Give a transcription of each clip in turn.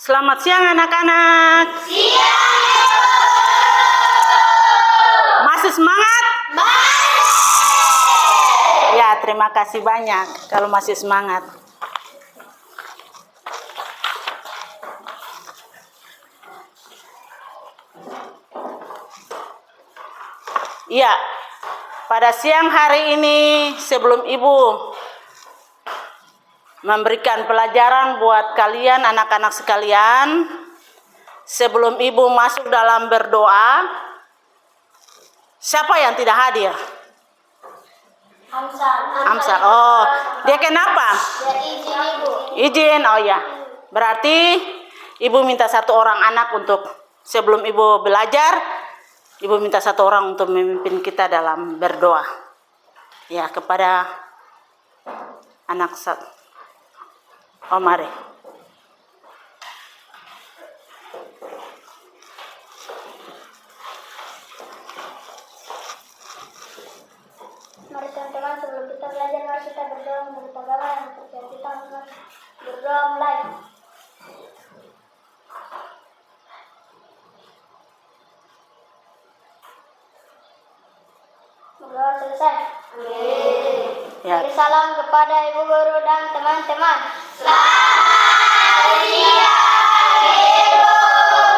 Selamat siang anak-anak. Siang. Masih semangat? Masih. Ya, terima kasih banyak kalau masih semangat. Ya, pada siang hari ini sebelum Ibu memberikan pelajaran buat kalian anak-anak sekalian, sebelum Ibu masuk dalam berdoa, siapa yang tidak hadir? Amsal. Oh, dia kenapa? Ya, izin Ibu. Izin. Oh ya. Berarti Ibu minta satu orang anak untuk sebelum Ibu belajar, Ibu minta satu orang untuk memimpin kita dalam berdoa. Ya, kepada anak Oh, mari. Mari teman-teman, sebelum kita belajar, mari kita berdoa menurut agama yang percaya kita. Berdoa mulai. Berdoa selesai. Amin. Ya. Beri salam kepada Ibu Guru dan teman-teman. Selamat siang Ibu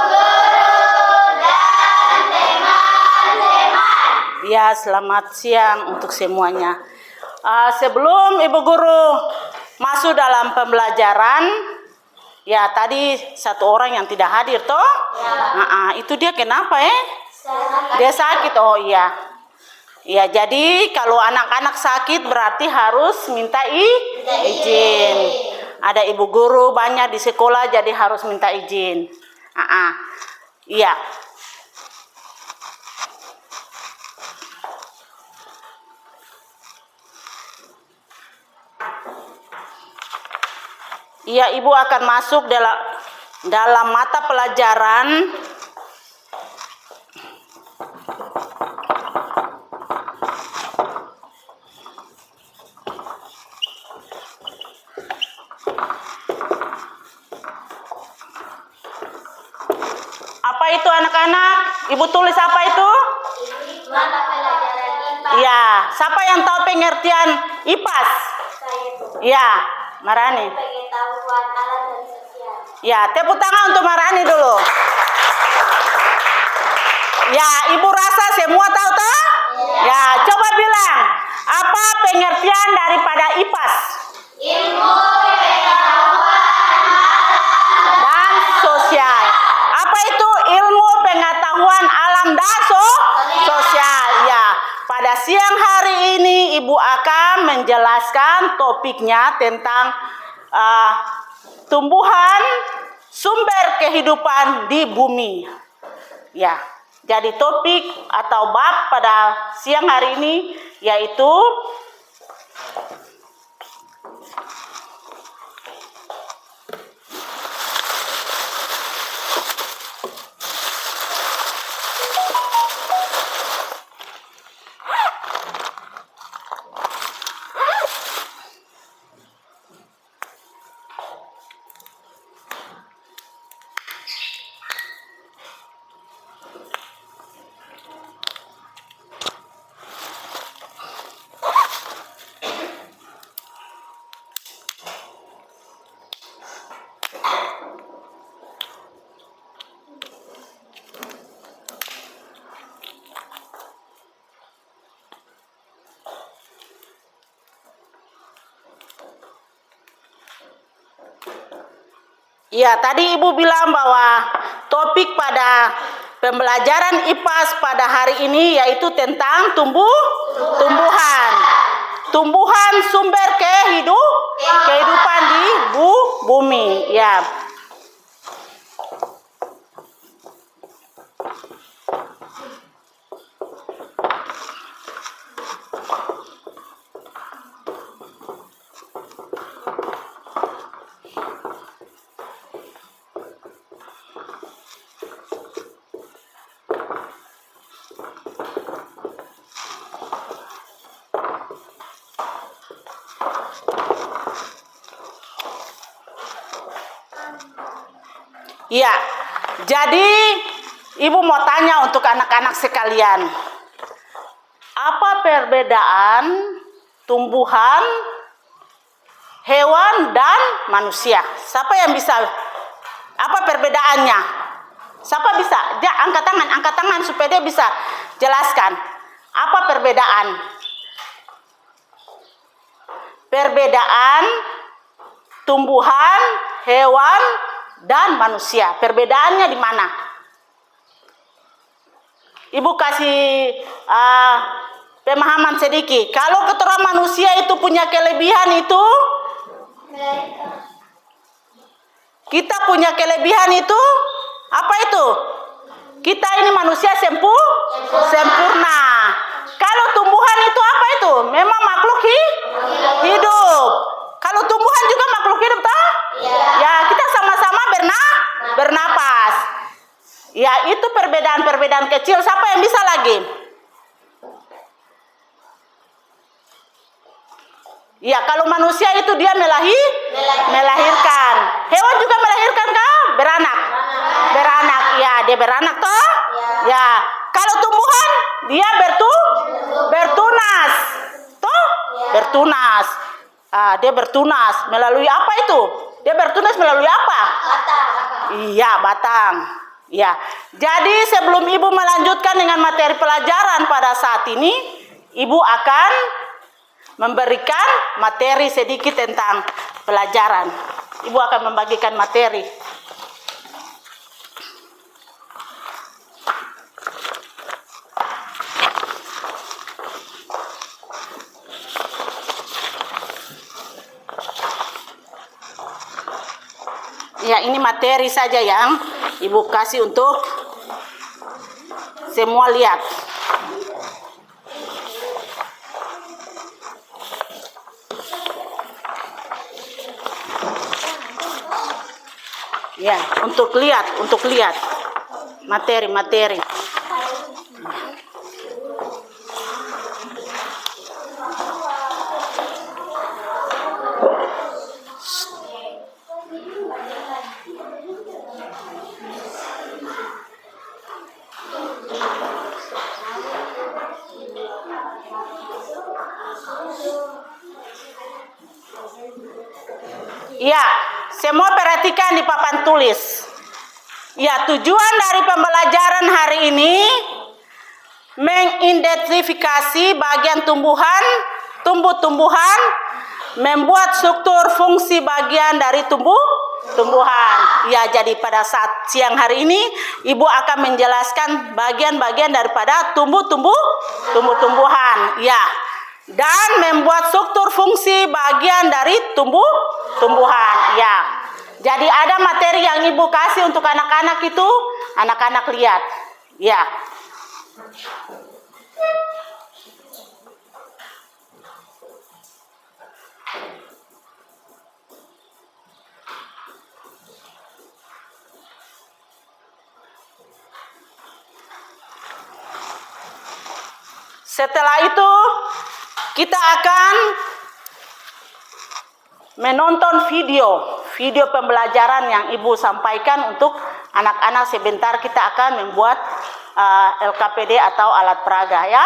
Guru dan teman-teman. Ya, selamat siang untuk semuanya. Sebelum Ibu Guru masuk dalam pembelajaran, ya tadi satu orang yang tidak hadir toh? Ya. Itu dia kenapa Sakit. Dia sakit. Oh iya. Ya, jadi kalau anak-anak sakit berarti harus minta izin. Ada ibu guru banyak di sekolah jadi harus minta izin. Iya. Iya, Ibu akan masuk dalam mata pelajaran apa itu anak-anak? Ibu tulis apa itu? Mata pelajaran IPA. Ya, siapa yang tahu pengertian IPAS? Ya, Marani. Pengetahuan alam dan sosial. Ya, tepuk tangan untuk Marani dulu. Ya, Ibu rasa semua tahu toh? Ya, coba bilang apa pengertian daripada IPAS? Ilmu pengetahuan Dan sosial. Apa itu ilmu pengetahuan alam dan sosial? Ya, pada siang hari ini Ibu akan menjelaskan topiknya tentang tumbuhan sumber kehidupan di bumi. Ya, jadi topik atau bab pada siang hari ini yaitu ya, tadi Ibu bilang bahwa topik pada pembelajaran IPAS pada hari ini yaitu tentang tumbuhan. Tumbuhan sumber kehidupan di bumi. Ya. Iya. Jadi ibu mau tanya untuk anak-anak sekalian. Apa perbedaan tumbuhan, hewan, dan manusia? Siapa yang bisa? Apa perbedaannya? Siapa bisa? Dia angkat tangan supaya dia bisa jelaskan. Apa perbedaan? Perbedaan tumbuhan, hewan, dan manusia. Perbedaannya di mana? Ibu kasih pemahaman sedikit. Kalau keturunan manusia itu punya kelebihan itu, kita punya kelebihan itu, apa itu? Kita ini manusia sempurna. Kalau tumbuhan itu apa itu? Memang makhluk hidup. Kalau tumbuhan juga makhluk hidup, toh? Ya, kita sama-sama bernapas. Ya, itu perbedaan-perbedaan kecil. Siapa yang bisa lagi? Ya, kalau manusia itu dia melahirkan. Hewan juga melahirkan kah? Beranak. Ya, dia beranak toh? Ya. Kalau tumbuhan dia bertunas. Toh? Bertunas. Dia bertunas melalui apa itu? Dia bertunas melalui apa? Iya, batang. Ya. Jadi sebelum ibu melanjutkan dengan materi pelajaran pada saat ini, ibu akan memberikan materi sedikit tentang pelajaran. Ibu akan membagikan materi. Ya, ini materi saja yang ibu kasih untuk semua lihat. Ya, untuk lihat materi. Ya, semua perhatikan di papan tulis. Ya, tujuan dari pembelajaran hari ini mengidentifikasi bagian tumbuh-tumbuhan, membuat struktur fungsi bagian dari tumbuhan. Ya, jadi pada saat siang hari ini ibu akan menjelaskan bagian-bagian daripada tumbuh-tumbuhan. Ya. Dan membuat struktur fungsi bagian dari tumbuhan. Ya. Jadi ada materi yang ibu kasih untuk anak-anak itu, anak-anak lihat. Ya. Setelah itu kita akan menonton video pembelajaran yang ibu sampaikan untuk anak-anak. Sebentar kita akan membuat LKPD atau alat peraga, ya.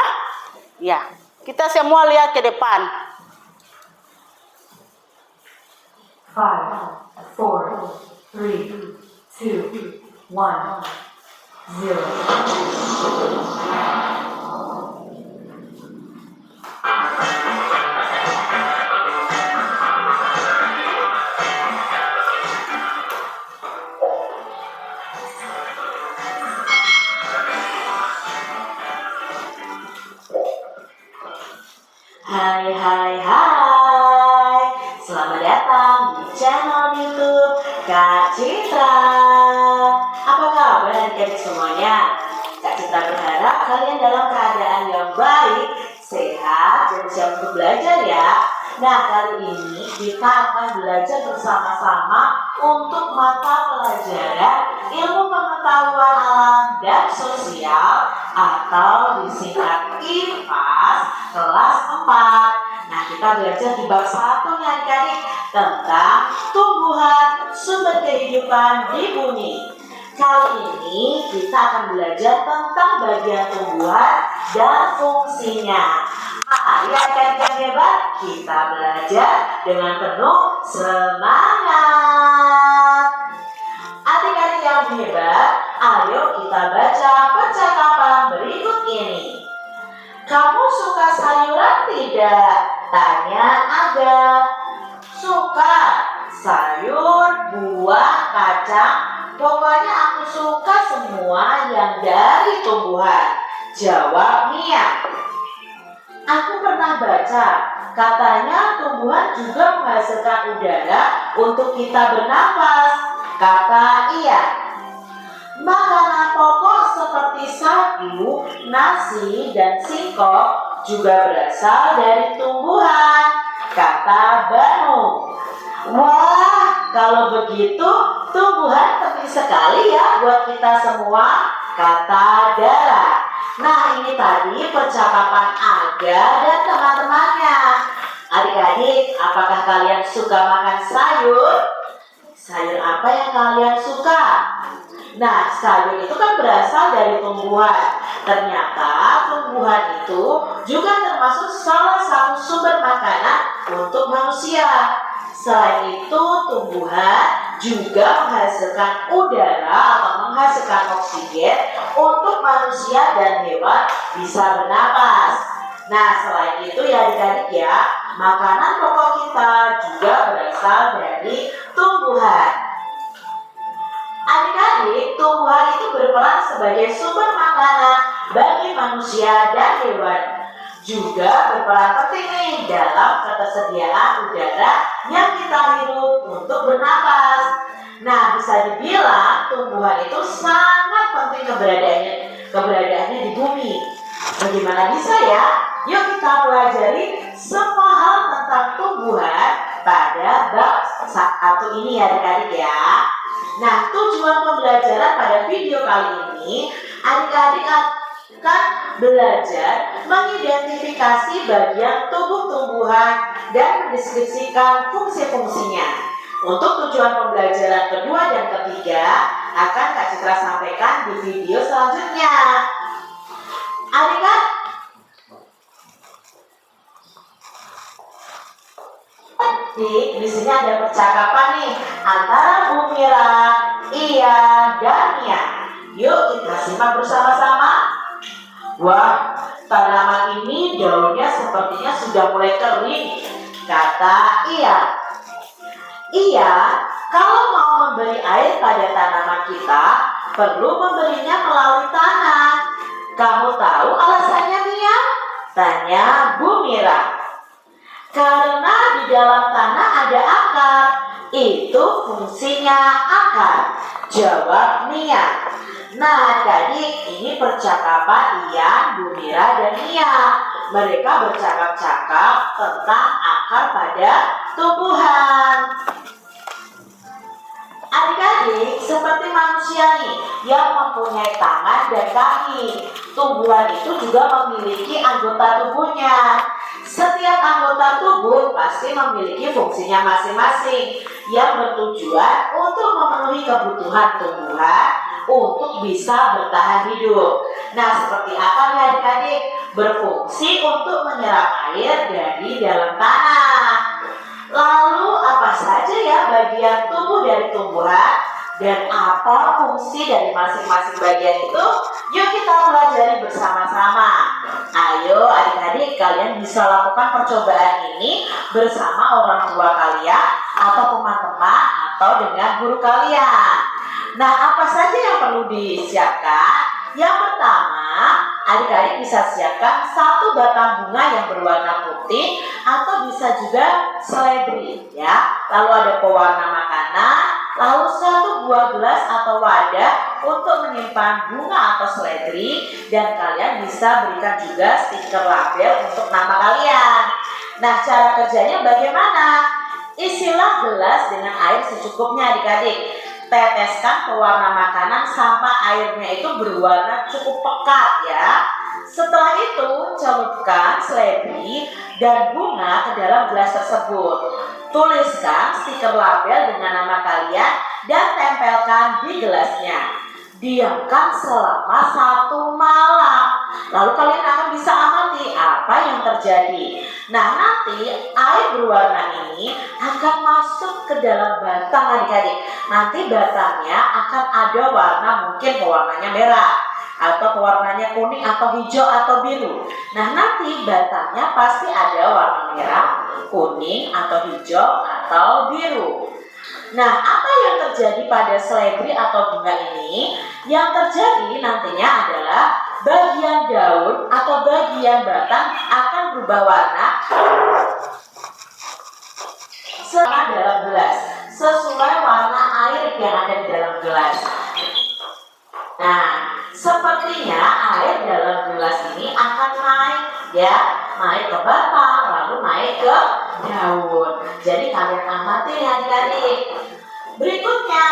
Ya, kita semua lihat ke depan. 5, 4, 3, 2, 1, 0. Hai, selamat datang di channel YouTube Kak Citra. Apa kabar adik-adik semuanya? Kak Citra berharap kalian dalam keadaan yang baik, sehat, dan siap untuk belajar ya. Nah, kali ini kita akan belajar bersama-sama untuk mata pelajaran ilmu pengetahuan alam dan sosial atau disingkat IPAS kelas 4. Nah, kita belajar di bab 1 nih adik-adik tentang tumbuhan sumber kehidupan di bumi. Kali ini kita akan belajar tentang bagian tumbuhan dan fungsinya. Mari adik-adik yang hebat, kita belajar dengan penuh semangat. Adik-adik yang hebat, ayo kita baca percakapan berikut ini. Kamu suka sayuran tidak? Tanya Aga. Suka sayur, buah, kacang. Pokoknya aku suka semua yang dari tumbuhan. Jawab Mia. Aku pernah baca, katanya tumbuhan juga menghasilkan udara untuk kita bernafas. Kata Ia. Makanan pokok seperti sagu, nasi, dan singkong juga berasal dari tumbuhan, kata Banu. Wah, kalau begitu tumbuhan penting sekali ya buat kita semua, kata Dara. Nah, ini tadi percakapan Aga dan teman-temannya. Adik-adik, apakah kalian suka makan sayur? Sayur apa yang kalian suka? Nah, sayur itu kan berasal dari tumbuhan. Ternyata tumbuhan itu juga termasuk salah satu sumber makanan untuk manusia. Selain itu, tumbuhan juga menghasilkan udara atau menghasilkan oksigen untuk manusia dan hewan bisa bernapas. Nah, selain itu ya adik-adik ya, makanan pokok kita juga berasal dari tumbuhan. Adik-adik, tumbuhan itu berperan sebagai sumber makanan bagi manusia dan hewan. Juga berperan penting nih dalam ketersediaan udara yang kita hirup untuk bernapas. Nah, bisa dibilang tumbuhan itu sangat penting keberadaannya di bumi. Bagaimana bisa ya? Yuk kita pelajari semua hal tentang tumbuhan pada bab 1 ini ya adik-adik ya. Nah, tujuan pembelajaran pada video kali ini, adik-adik akan belajar mengidentifikasi bagian tubuh tumbuhan dan mendeskripsikan fungsi-fungsinya. Untuk tujuan pembelajaran kedua dan ketiga akan Kak Citra sampaikan di video selanjutnya. Adik-adik, di sini ada percakapan nih antara Bu Mira, Ia, dan Mia. Yuk kita simak bersama-sama. Wah, tanaman ini daunnya sepertinya sudah mulai kering, kata Ia. Iya, kalau mau memberi air pada tanaman kita, perlu memberinya melalui tanah. Kamu tahu alasannya, Mia? Tanya Bu Mira. Karena di dalam tanah ada akar, itu fungsinya akar, jawab Mia. Nah, jadi ini percakapan Ian, Bu Mira, dan Mia. Mereka bercakap-cakap tentang akar pada tumbuhan. Adik-adik, seperti manusia nih yang mempunyai tangan dan kaki, tumbuhan itu juga memiliki anggota tubuhnya. Setiap anggota tubuh pasti memiliki fungsinya masing-masing yang bertujuan untuk memenuhi kebutuhan tumbuhan untuk bisa bertahan hidup. Nah, seperti apa nih adik-adik? Berfungsi untuk menyerap air dari dalam tanah. Lalu apa saja ya bagian tubuh dari tumbuhan dan apa fungsi dari masing-masing bagian itu? Yuk kita pelajari bersama-sama. Ayo adik-adik, kalian bisa lakukan percobaan ini bersama orang tua kalian atau teman-teman atau dengan guru kalian. Nah, apa saja yang perlu disiapkan? Yang pertama, adik-adik bisa siapkan 1 batang bunga yang berwarna putih atau bisa juga seledri ya. Lalu ada pewarna makanan, lalu 1 buah gelas atau wadah untuk menyimpan bunga atau seledri, dan kalian bisa berikan juga stiker label untuk nama kalian. Nah, cara kerjanya bagaimana? Isilah gelas dengan air secukupnya adik-adik. Teteskan pewarna makanan sampai airnya itu berwarna cukup pekat ya. setelah itu celupkan seledri dan bunga ke dalam gelas tersebut. Tuliskan stiker label dengan nama kalian dan tempelkan di gelasnya. Diamkan selama 1 malam. Lalu kalian akan bisa amati apa yang terjadi. Nah, nanti air berwarna ini akan masuk ke dalam batang adik-adik. Nanti batangnya akan ada warna, mungkin pewarnanya merah, atau pewarnanya kuning atau hijau atau biru. Nah, nanti batangnya pasti ada warna merah, kuning atau hijau atau biru. Nah, apa yang terjadi pada seledri atau bunga ini? Yang terjadi nantinya adalah bagian daun atau bagian batang akan berubah warna sama dalam gelas, sesuai warna air yang ada di dalam gelas. Nah, sepertinya air dalam gelas ini akan naik ya, naik ke batang lalu naik ke daun. Jadi kalian amati ya adik-adik. Berikutnya,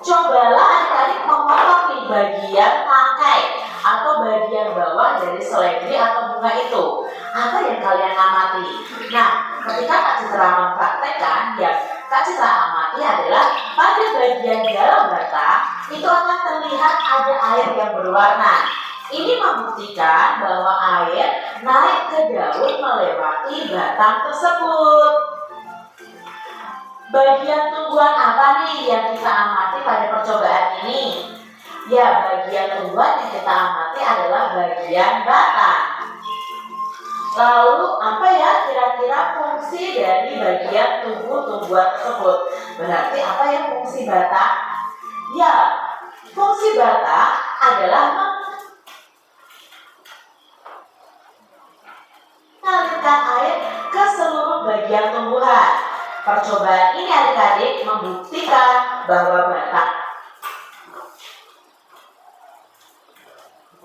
cobalah adik-adik memotong nih bagian tangkai atau bagian bawah dari seledri atau bunga itu. Apa yang kalian amati? Nah, ketika Kak Citra mempraktekkan, yang Kak Citra amati adalah pada bagian dalam batang itu akan terlihat ada air yang berwarna. Ini membuktikan bahwa air naik ke daun melewati batang tersebut. Bagian tumbuhan apa nih yang kita amati pada percobaan ini? Ya, bagian tumbuhan yang kita amati adalah bagian batang. Lalu apa ya kira-kira fungsi dari bagian tubuh tumbuhan tersebut? Berarti apa ya fungsi batang? Ya, fungsi batang adalah mengalirkan air ke seluruh bagian tumbuhan. Percobaan ini adik-adik membuktikan bahwa batang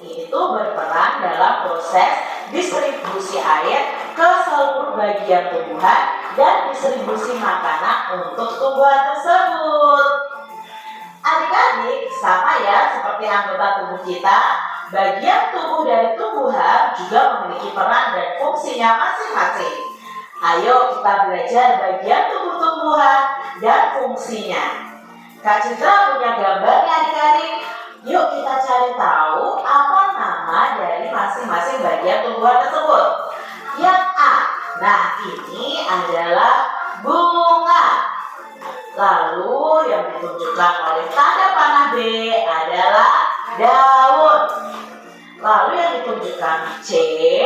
itu berperan dalam proses distribusi air ke seluruh bagian tumbuhan dan distribusi makanan untuk tumbuhan tersebut. Adik-adik, sama ya seperti anggota tubuh kita, bagian tubuh dari tumbuhan juga memiliki peran dan fungsinya masing-masing. Ayo kita belajar bagian tubuh tumbuhan dan fungsinya. Kak Citra punya gambarnya adik-adik. Yuk kita cari tahu apa nama dari masing-masing bagian tumbuhan tersebut. Yang A, nah ini adalah bunga. Lalu yang ditunjukkan oleh tanda panah B adalah daun. Lalu yang ditunjukkan C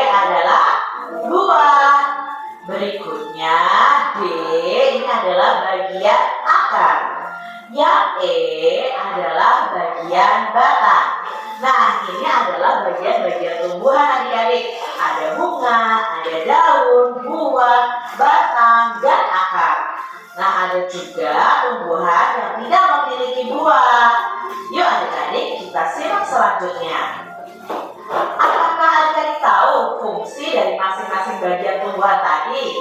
adalah buah. Berikutnya D ini adalah bagian akar. Yang E adalah bagian batang. Nah, ini adalah bagian-bagian tumbuhan adik-adik. Ada bunga, ada daun, buah, batang, dan akar. Nah, ada juga tumbuhan yang tidak memiliki buah. Yuk adik-adik kita simak selanjutnya. Apakah adik-adik tahu fungsi dari masing-masing bagian tumbuhan tadi?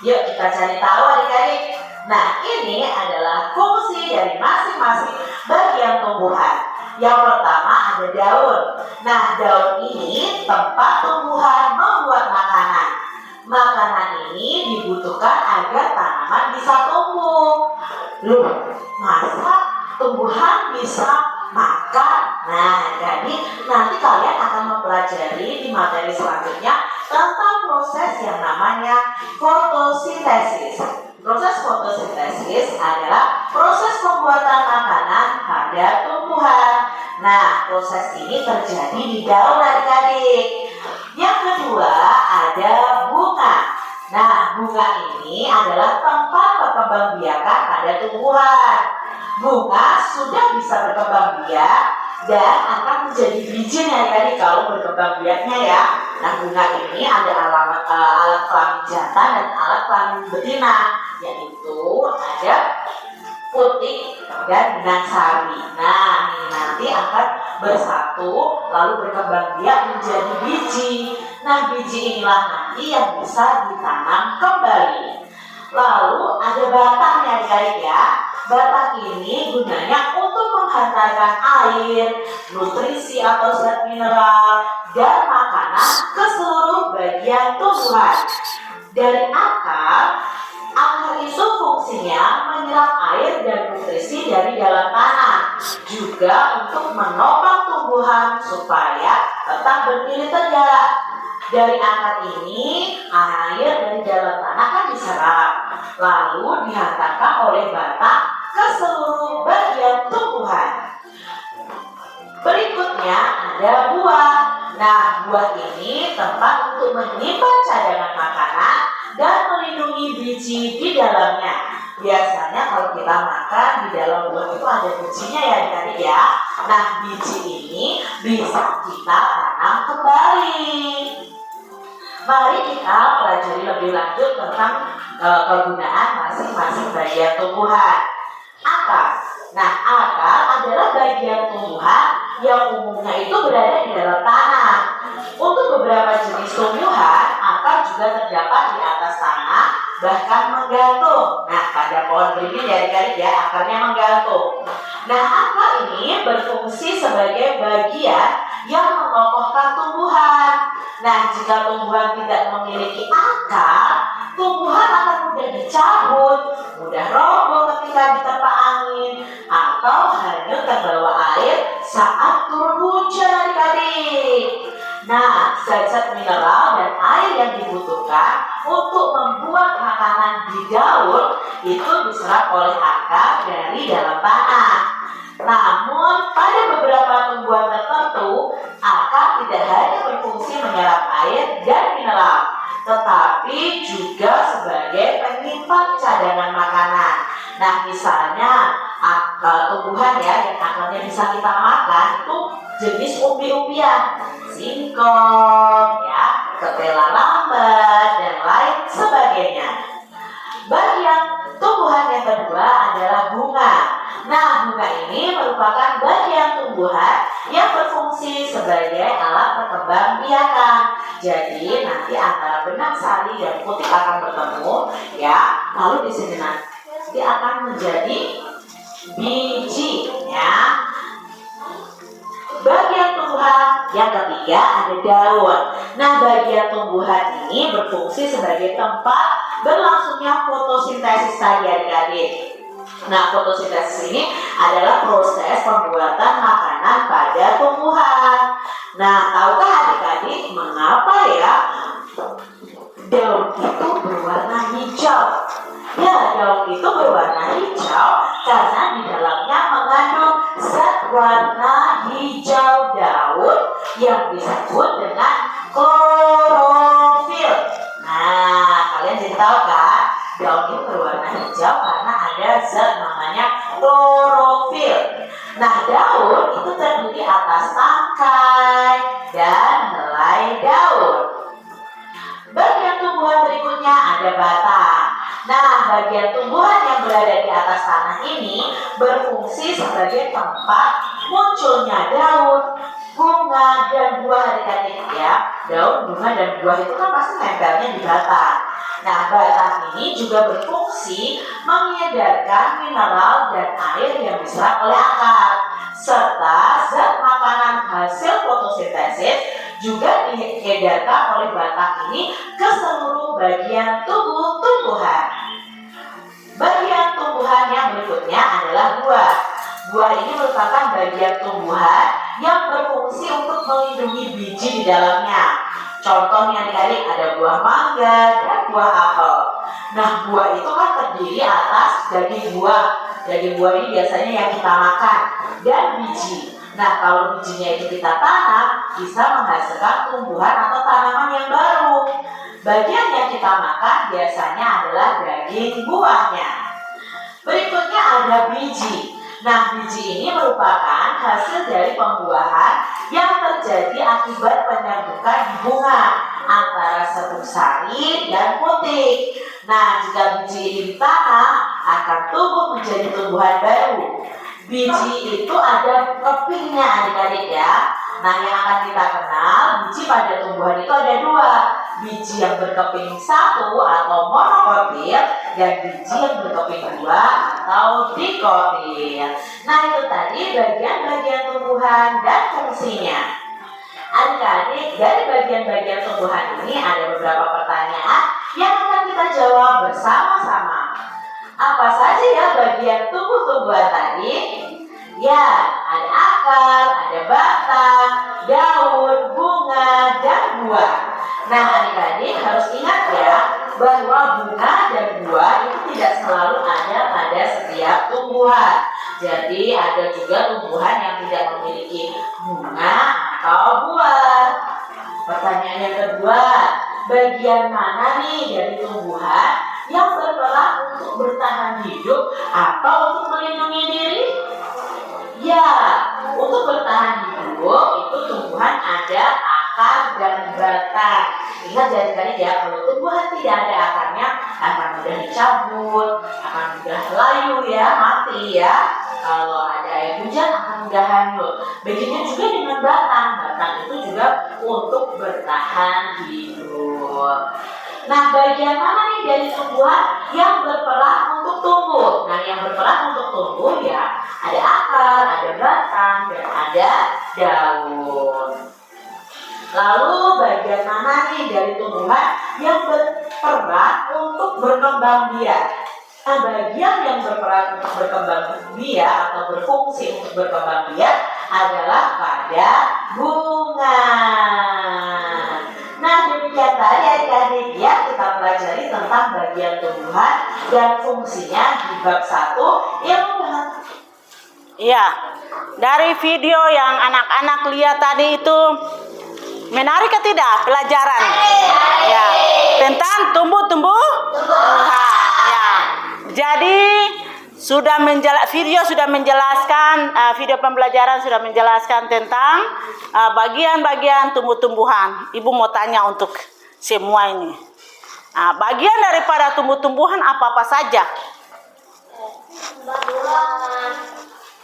Yuk kita cari tahu adik-adik. Nah, ini adalah fungsi dari masing-masing bagian tumbuhan. Yang pertama ada daun. Nah, daun ini tempat tumbuhan membuat makanan. Makanan ini dibutuhkan agar tanaman bisa tumbuh. Loh, masa tumbuhan bisa makan? Nah, jadi nanti kalian akan mempelajari di materi selanjutnya tentang proses yang namanya fotosintesis. Proses fotosintesis adalah proses pembuatan makanan pada tumbuhan. Nah, proses ini terjadi di daun adik-adik. Yang kedua ada bunga. Nah, bunga ini adalah tempat perkembangbiakan pada tumbuhan. Bunga sudah bisa berkembang biak dan akan menjadi biji adik-adik kalau berkembang biaknya ya. Nah, bunga ini ada alat kelamin jantan dan alat kelamin betina, yaitu ada putik dan benang sari. Nah, ini nanti akan bersatu lalu berkembang biak menjadi biji. Nah, biji inilah nanti yang bisa ditanam kembali. Lalu ada batangnya adik-adik ya. Batang ini gunanya untuk menghantarkan air, nutrisi atau zat mineral, dan makanan ke seluruh bagian tumbuhan. Dari akar itu fungsinya menyerap air dan nutrisi dari dalam tanah, juga untuk menopang tumbuhan supaya tetap berdiri tegak. Dari akar ini, air dari dalam tanah kan diserap, lalu dihantarkan oleh batang ke seluruh bagian tumbuhan. Berikutnya ada buah. Nah, buah ini tempat untuk menyimpan cadangan makanan dan melindungi biji di dalamnya. Biasanya kalau kita makan di dalam buah itu ada bijinya ya adik-adik ya. Nah, biji ini bisa kita tanam kembali. Mari kita pelajari lebih lanjut tentang kegunaan masing-masing bagian tumbuhan. Akar. Nah, akar adalah bagian tumbuhan yang umumnya itu berada di dalam tanah. Untuk beberapa jenis tumbuhan, akar juga terdapat di atas tanah, bahkan menggantung. Nah, pada pohon beringin adik-adik ya, akarnya menggantung. Nah, akar ini berfungsi sebagai bagian yang mengokohkan tumbuhan. Nah, jika tumbuhan tidak memiliki akar, tumbuhan akan mudah dicabut, mudah roboh ketika diterpa angin, atau hanyut terbawa air saat turun hujan adik-adik. Nah, zat-zat mineral dan air yang dibutuhkan untuk membuat makanan di daun itu diserap oleh akar dari dalam tanah. Namun, pada beberapa tumbuhan tertentu, akar tidak hanya berfungsi menyerap air dan mineral, tetapi juga sebagai penyimpan cadangan makanan. Nah, misalnya tumbuhan ya yang akarnya bisa kita makan itu jenis umbi-umbian, singkong, ya, ketela lambat, dan lain sebagainya. Bagian tumbuhan yang kedua adalah bunga. Nah, bunga ini merupakan bagian tumbuhan yang berfungsi sebagai alat perkembang biakan. Jadi nanti antara benang sari dan putik akan bertemu, ya. Lalu di sini nanti akan menjadi biji, ya. Bagian tumbuhan yang ketiga ada daun. Nah, bagian tumbuhan ini berfungsi sebagai tempat berlangsungnya fotosintesis tadi adik-adik. Nah, fotosintesis ini adalah proses pembuatan makanan pada tumbuhan. Nah, tahukah adik-adik mengapa ya daun itu berwarna hijau? Ya, daun itu berwarna hijau karena di dalamnya mengandung zat warna hijau daun yang disebut dengan klorofil. Nah, kalian jadi tahu kan? Daun itu berwarna hijau karena ada zat namanya klorofil. Nah, daun itu terdiri atas tangkai dan helai daun. Bagian tumbuhan berikutnya ada batang. Nah, bagian tumbuhan yang berada di atas tanah ini berfungsi sebagai tempat munculnya daun, bunga, dan buah adik-adik ya. Daun, bunga, dan buah itu kan pasti nempelnya di batang. Nah, batang ini juga berfungsi mengedarkan mineral dan air yang diserap oleh akar, serta zat makanan hasil fotosintesis juga diedarkan oleh batang ini ke seluruh bagian tubuh tumbuhan. Bagian tumbuhan yang berikutnya adalah buah. Buah ini merupakan bagian tumbuhan yang berfungsi untuk melindungi biji di dalamnya. Contohnya adik-adik ada buah mangga dan buah apel. Nah, buah itu kan terdiri atas daging buah. Daging buah ini biasanya yang kita makan dan biji. Nah, kalau bijinya itu kita tanam, bisa menghasilkan tumbuhan atau tanaman yang baru. Bagian yang kita makan biasanya adalah daging buahnya. Berikutnya ada biji. Nah, biji ini merupakan hasil dari pembuahan yang terjadi akibat penyerbukan di bunga antara serbuk sari dan putik. Nah, jika biji ini ditanam, akan tumbuh menjadi tumbuhan baru. Biji itu ada kepingnya adik-adik ya. Nah, yang akan kita kenal, biji pada tumbuhan itu ada dua. Biji yang berkeping satu atau monokotil, dan biji yang berkeping dua atau dikotil. Nah, itu tadi bagian-bagian tumbuhan dan fungsinya. Adik-adik, dari bagian-bagian tumbuhan ini ada beberapa pertanyaan yang akan kita jawab bersama-sama. Apa saja ya bagian tumbuh-tumbuhan tadi? Ya, ada akar, ada batang, daun, bunga, dan buah. Nah, adik-adik harus ingat ya, bahwa bunga dan buah itu tidak selalu ada pada setiap tumbuhan. Jadi ada juga tumbuhan yang tidak memiliki bunga atau buah. Pertanyaan yang kedua, bagian mana nih dari tumbuhan yang berperan untuk bertahan hidup atau untuk melindungi diri? Ya, untuk bertahan hidup itu tumbuhan ada akar dan batang. Ingat jangan ya, kalau tumbuhan tidak ada akarnya akan mudah dicabut, akan mudah layu ya, mati ya. Kalau ada air hujan akan mudah hanyut. Begitu juga dengan batang. Batang itu juga untuk bertahan hidup. Nah, bagian mana nih dari tumbuhan yang berperan untuk tumbuh? Nah, yang berperan untuk tumbuh ya ada akar, ada batang, dan ada daun. Lalu bagian mana nih dari tumbuhan yang berperan untuk berkembang biak? Nah, bagian yang berperan untuk berkembang biak atau berfungsi untuk berkembang biak adalah pada bunga. Nah, demikian tadi adik-adik ya kita pelajari tentang bagian tumbuhan dan fungsinya di bab 1 ilmu bahasa. Iya, dari video yang anak-anak lihat tadi itu menarik atau tidak pelajaran? Ya, tentang tumbuh-tumbuhan. Ya, jadi video sudah menjelaskan, video pembelajaran sudah menjelaskan tentang bagian-bagian tumbuh-tumbuhan. Ibu mau tanya untuk semua ini. Bagian daripada tumbuh-tumbuhan apa-apa saja?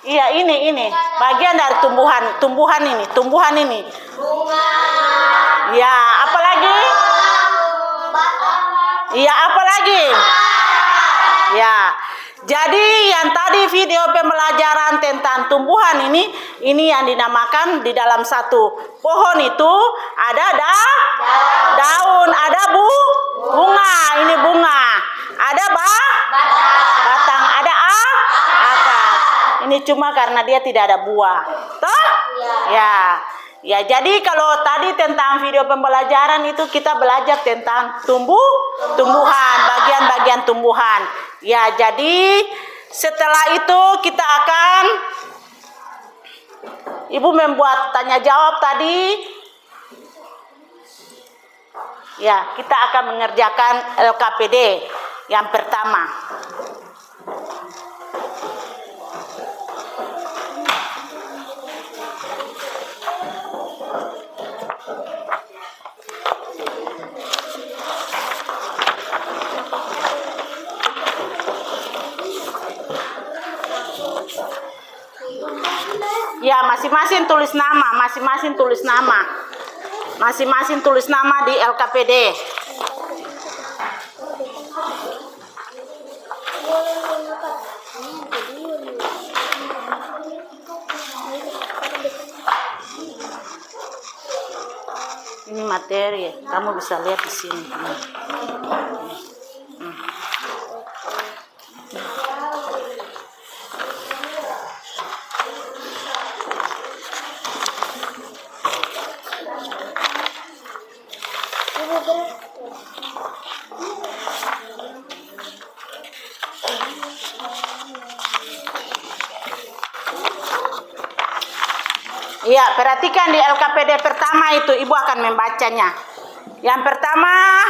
Iya, ini bagian dari tumbuhan ini. Bunga. Ya, apa lagi? Batang. Iya, apa lagi? Ya. Jadi yang tadi video pembelajaran tentang tumbuhan ini yang dinamakan di dalam satu pohon itu ada daun, ada bunga, ini bunga. Ada batang, ada akar. Ini cuma karena dia tidak ada buah. Toh? Ya. Ya, jadi kalau tadi tentang video pembelajaran itu kita belajar tentang tumbuhan, bagian-bagian tumbuhan. Ya, jadi setelah itu kita akan Ibu membuat tanya jawab tadi. Ya, kita akan mengerjakan LKPD yang pertama. Ya, masing-masing tulis nama di LKPD. Ini materi, kamu bisa lihat di sini. Iya, perhatikan di LKPD pertama itu Ibu akan membacanya. Yang pertama,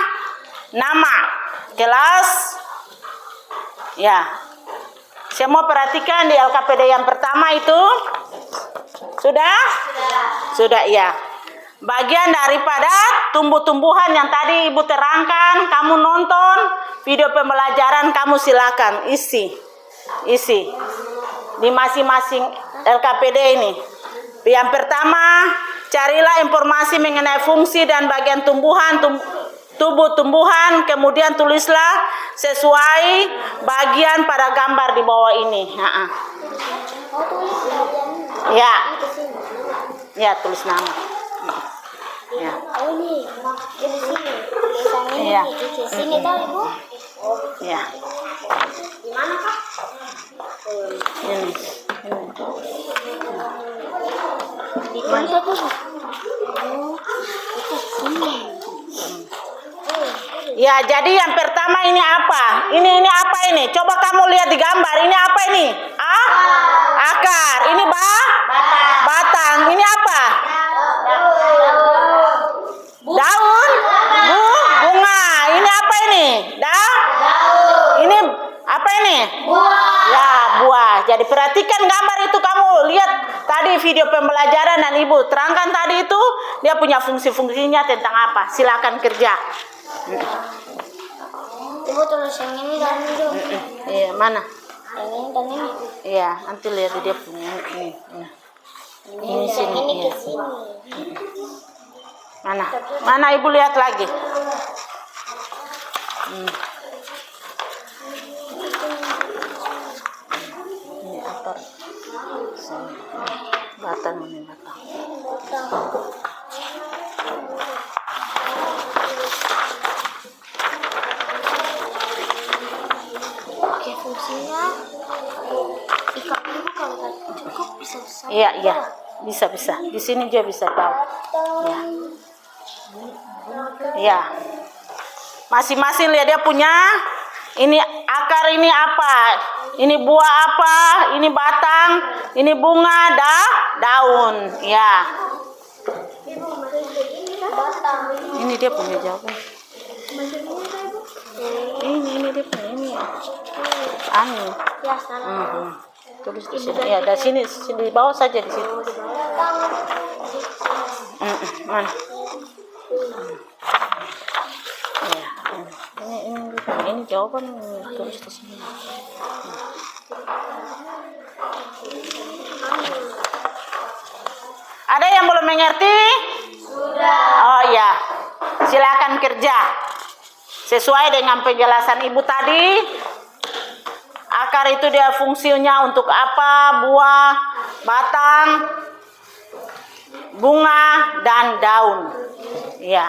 nama, kelas. Ya. Semua perhatikan di LKPD yang pertama itu. Sudah? Sudah, iya. Bagian daripada tumbuh-tumbuhan yang tadi Ibu terangkan, kamu nonton video pembelajaran, kamu silakan isi di masing-masing LKPD ini. Yang pertama, Carilah informasi mengenai fungsi dan bagian tumbuhan, tubuh tumbuhan, kemudian tulislah sesuai bagian pada gambar di bawah ini. Oh, tulis bagian Ya, ini ke sini. ya tulis nama. Ya. Oh, ini di sini. Biasanya ini Iya. di sini tahu Ibu? Ya, Di mana Kak? ini. Di mana tuh? Oh, itu sini. Ya, jadi yang pertama ini apa? Ini apa ini? Coba kamu lihat di gambar. Ini apa ini? Akar. Ini batang. Ini apa? Daun. Bunga. Ini apa ini? Ini apa ini? Ya, buah. Jadi perhatikan gambar itu, kamu lihat tadi video pembelajaran dan Ibu terangkan tadi itu dia punya fungsi-fungsinya tentang apa. Silakan kerja. Ibu tulis yang ini dan ini dong. Iya, mana? Yang ini dan ini. Iya, nanti lihat dia punya ini. Ini Dan sini. ini Iya. ke sini. Mana Ibu lihat lagi? Ini akar. Sini. Batang ini batang. Oke, fungsinya ikan itu kalau tak cukup bisa besar. Iya. Bisa. Di sini juga bisa tahu. Ya. Ya. Masing-masing lihat dia punya. Ini akar, ini apa? Ini buah apa? Ini batang, ini bunga, daun. Ya. Batang. Ini dia punya jawaban. Ini dia punya ini. Anu. Ya, salah. Tulis di sini. Ya, dari sini di bawah saja di situ. Mana? Ya. Ini jawaban tulis di sini. Ada yang belum mengerti? Sudah. Oh ya. Silakan kerja. Sesuai dengan penjelasan Ibu tadi. Akar itu dia fungsinya untuk apa? Buah, batang, bunga, dan daun. Ya.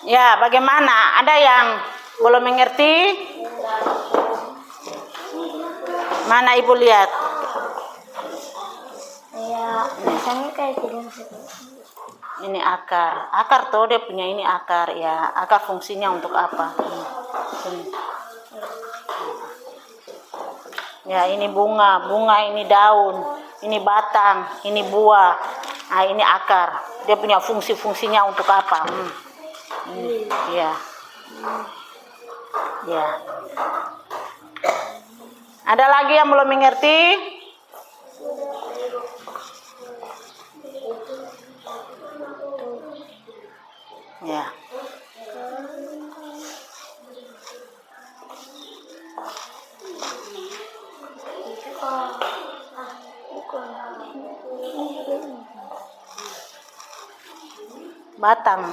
Ya, bagaimana? Ada yang belum mengerti? Mana Ibu lihat? Ya, biasanya kayak gini. Ini akar. Akar tuh dia punya ini akar ya. Akar fungsinya untuk apa? Ya, ini bunga ini daun, ini batang, ini buah. Nah, ini akar. Dia punya fungsi-fungsinya untuk apa? Ya. Ya. Ada lagi yang belum mengerti? Ya. Batang.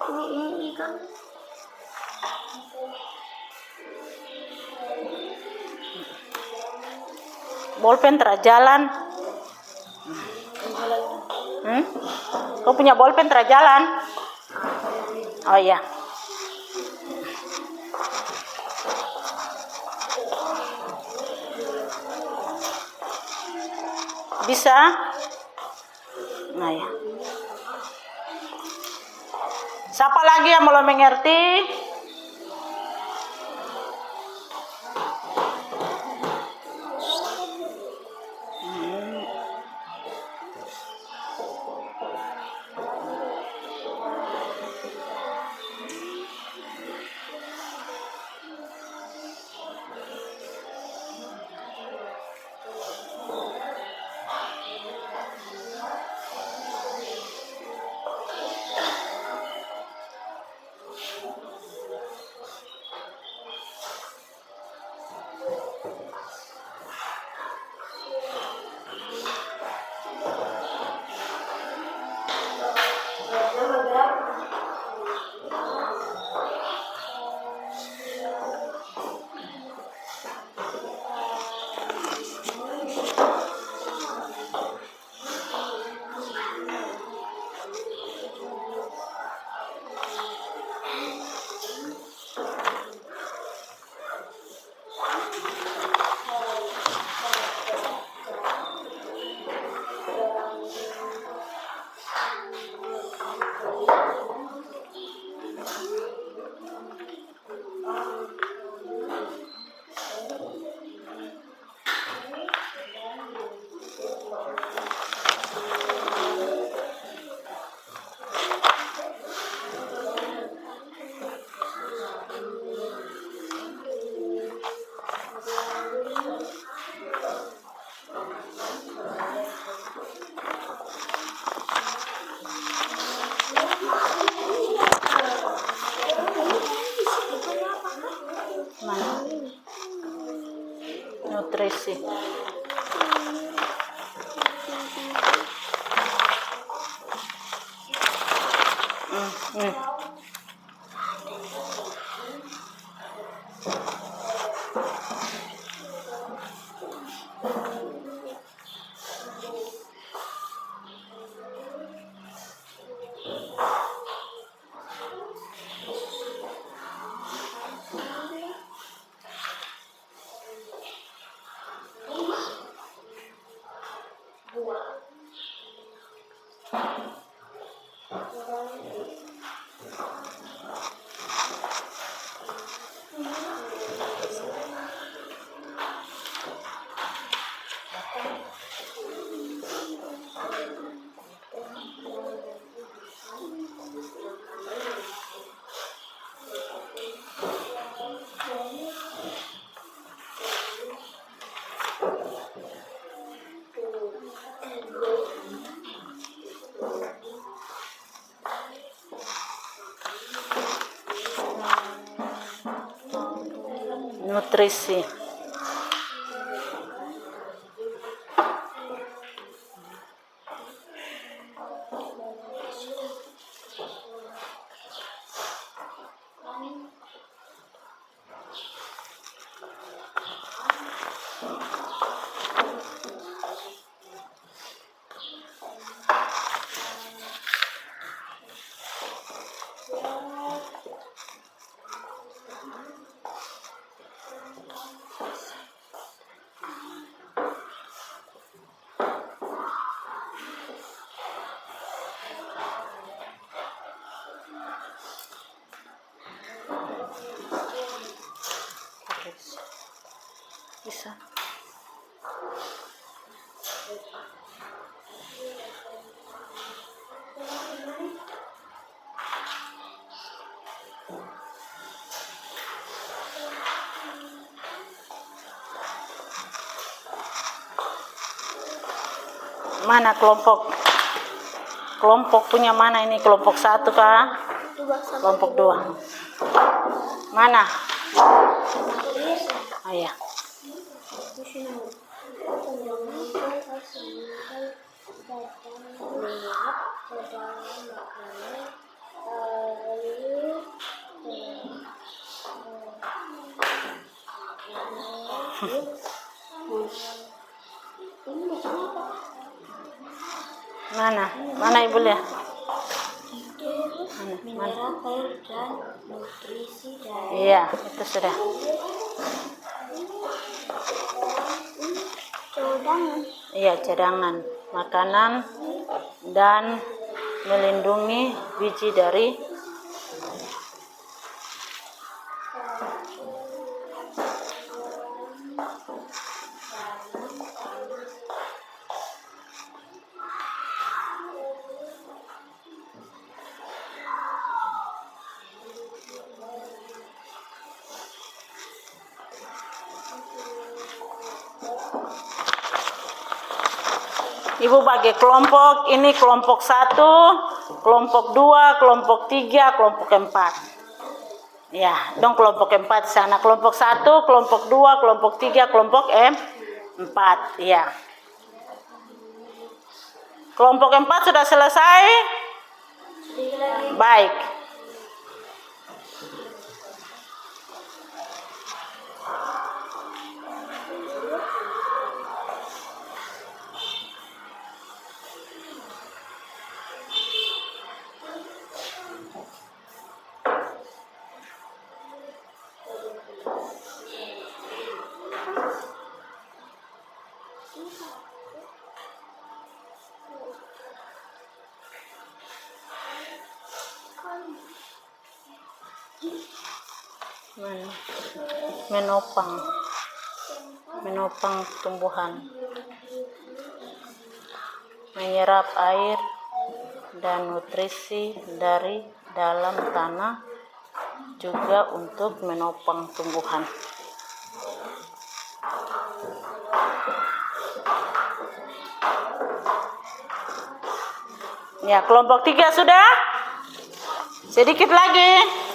Ini kan Bolpen terajalan. Kau punya bolpen terajalan? Oh iya. Bisa? Nah ya. Siapa lagi yang belum mengerti? Mana? Nutrisi. Nutrisi. Bisa. Mana kelompok punya mana ini? Kelompok 1 kah? Kelompok 2. Mana? Oh ya. Mana Ibu lihat? Mana? Iya, itu sudah. Iya, cadangan makanan dan melindungi biji dari Ibu bagi kelompok, ini kelompok 1, kelompok 2, kelompok 3, kelompok 4. Ya, dong kelompok 4 sana. Kelompok 1, kelompok 2, kelompok 3, kelompok 4. Ya. Kelompok 4 sudah selesai? Baik. Menopang tumbuhan, menyerap air dan nutrisi dari dalam tanah, juga untuk menopang tumbuhan. Ya, kelompok 3 sudah? Sedikit lagi.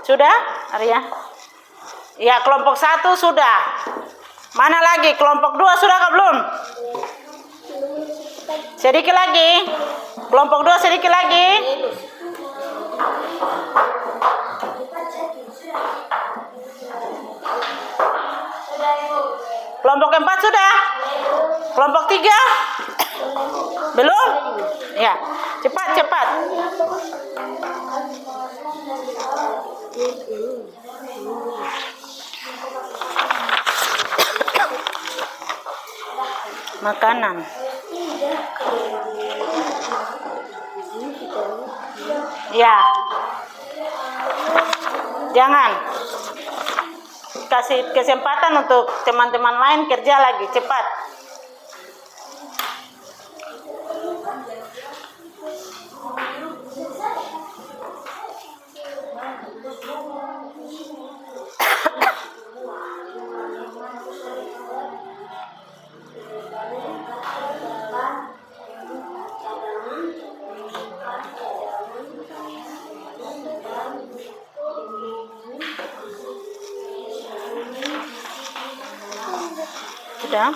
Sudah, Arya? Ya, kelompok 1 sudah. Mana lagi? Kelompok 2 sudah kah belum? Sedikit lagi. Kelompok 2 sedikit lagi. Kelompok 4 sudah? Kelompok 3? Belum? Ya, cepat. Makanan. Ya. Jangan. Kasih kesempatan untuk teman-teman lain kerja lagi, cepat. Sudah?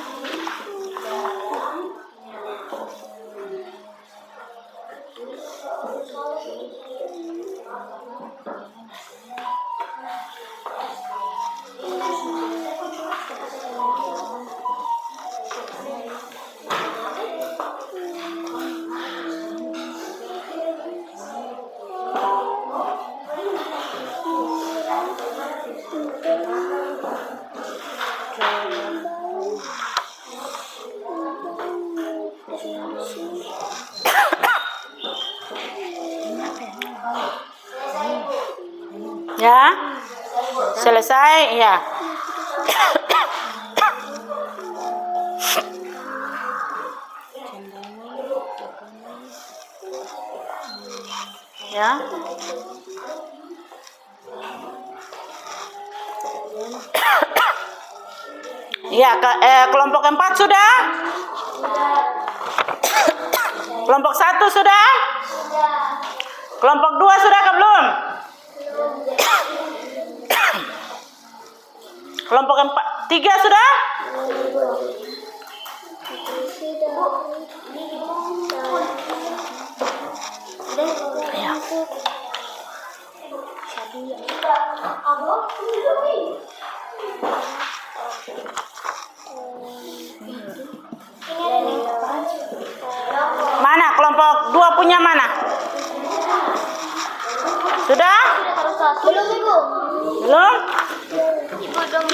Ya, selesai ya. Ya. Ya, kelompok 4 sudah? Kelompok 1 sudah? Kelompok 2 sudah kah belum? Kelompok 3 sudah? Ya. Mana kelompok 2 punya mana? Belum? Ibu dong.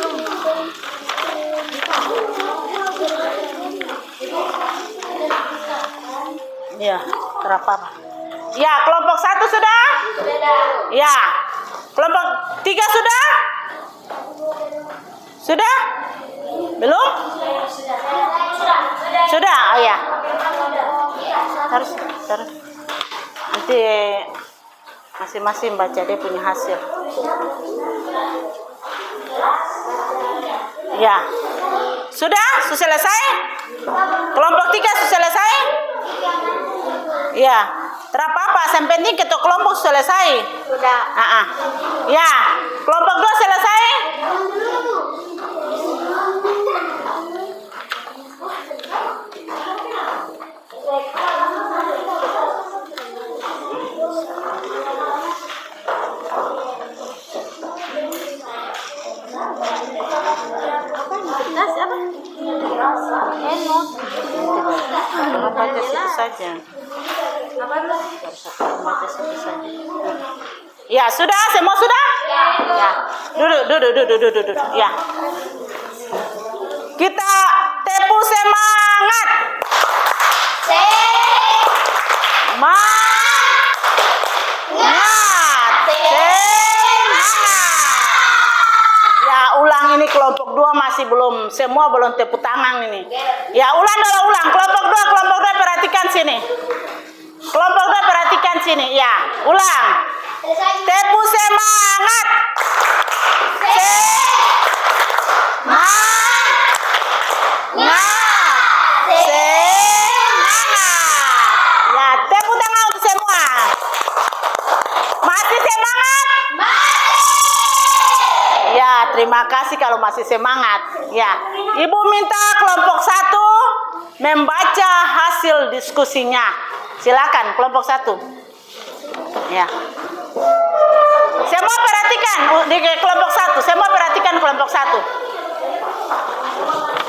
Ya, terapa. Ya, kelompok 1 sudah? Ya. Kelompok 3 sudah? Sudah? Belum? Sudah. Oh ya. Harus. Nanti masing-masing baca dia punya hasil. Ya. Sudah? Sudah selesai? Kelompok 3 sudah selesai? Ya. Terapa-apa? Yang penting ketua kelompok sudah selesai. Sudah. Ya. Kelompok 2 selesai? Baca situ saja. Baca situ saja. Ya, sudah? Semua sudah? Ya. Duduk. Ya. Kita tepuk semangat. Ya, ulang ini kelompok 2 masih belum, semua belum tepuk tangan ini. Ya, ulang. Kelompok 2 perhatikan sini. Kelompok 2 perhatikan sini. Ya, ulang. Tepuk semangat. Ya, tepuk tangan untuk semua. Masih semangat? Ya, terima kasih kalau masih semangat. Ya, Ibu minta kelompok 1 membaca hasil diskusinya. Silakan kelompok 1. Ya. Semua perhatikan di kelompok 1. Semua perhatikan kelompok 1.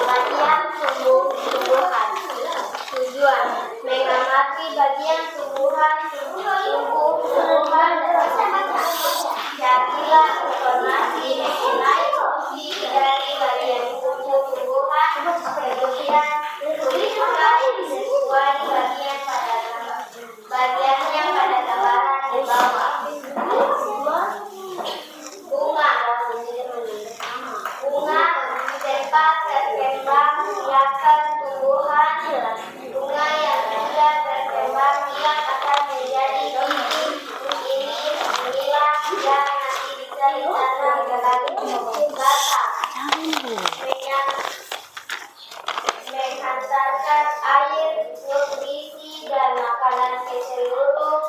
Bagian tumbuh-tumbuhan. Tujuan mengamati bagian tumbuhan carilah informasi mengenai fungsi dari bagian tumbuh-tumbuhan, kemudian tuliskan sesuai bagiannya pada gambaran di bawah. Bunga tempat berkembang biarkan tumbuhan. Bunga yang sudah berkembang biak akan menjadi biji. Inilah yang nanti bisa ditanam ke dalam bata. Menghantarkan air, nutrisi dan makanan ke seluruh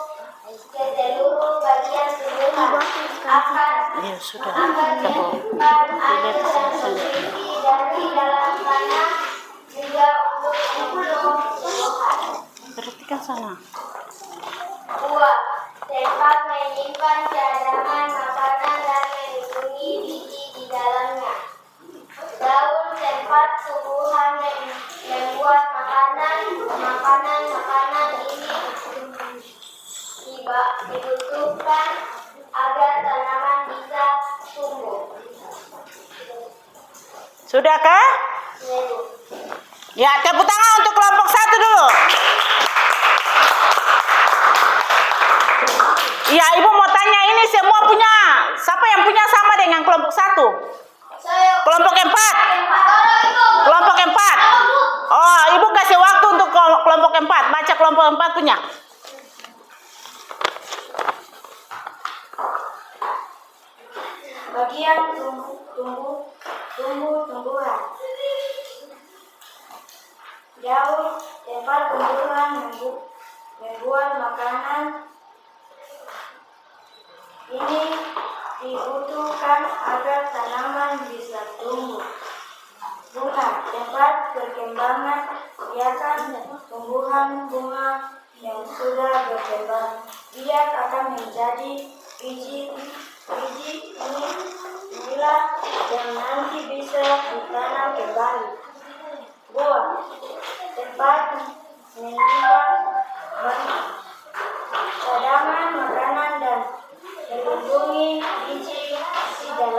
bagian tumbuhan. Ya, sudah. Menyimpan air dan nutrisi dari dalam tanah juga untuk tumbuhan. Perhatikan sana. Buah tempat menyimpan cadangan makanan dan melindungi biji di dalamnya. Daun tempat tumbuhan membuat makanan ini dibutuhkan agar tanaman bisa tumbuh. Sudahkah? Ya, tepuk tangan untuk kelompok 1 dulu. Ya, Ibu mau tanya ini semua punya, siapa yang punya sama dengan kelompok 1? Kelompok 4? Kelompok 4? Oh, Ibu kasih waktu untuk kelompok 4. Baca kelompok 4 punya. Bagian tumbuh-tumbuhan. Daun tempat tumbuhan membuat makanan ini dibutuhkan agar tanaman bisa tumbuh. Bunga tempat perkembangan biarkan tumbuhan bunga yang sudah berkembang biak akan menjadi biji. Inilah yang nanti bisa ditanam kembali. Buah tempat menyimpan cadangan makanan dan melindungi biji dan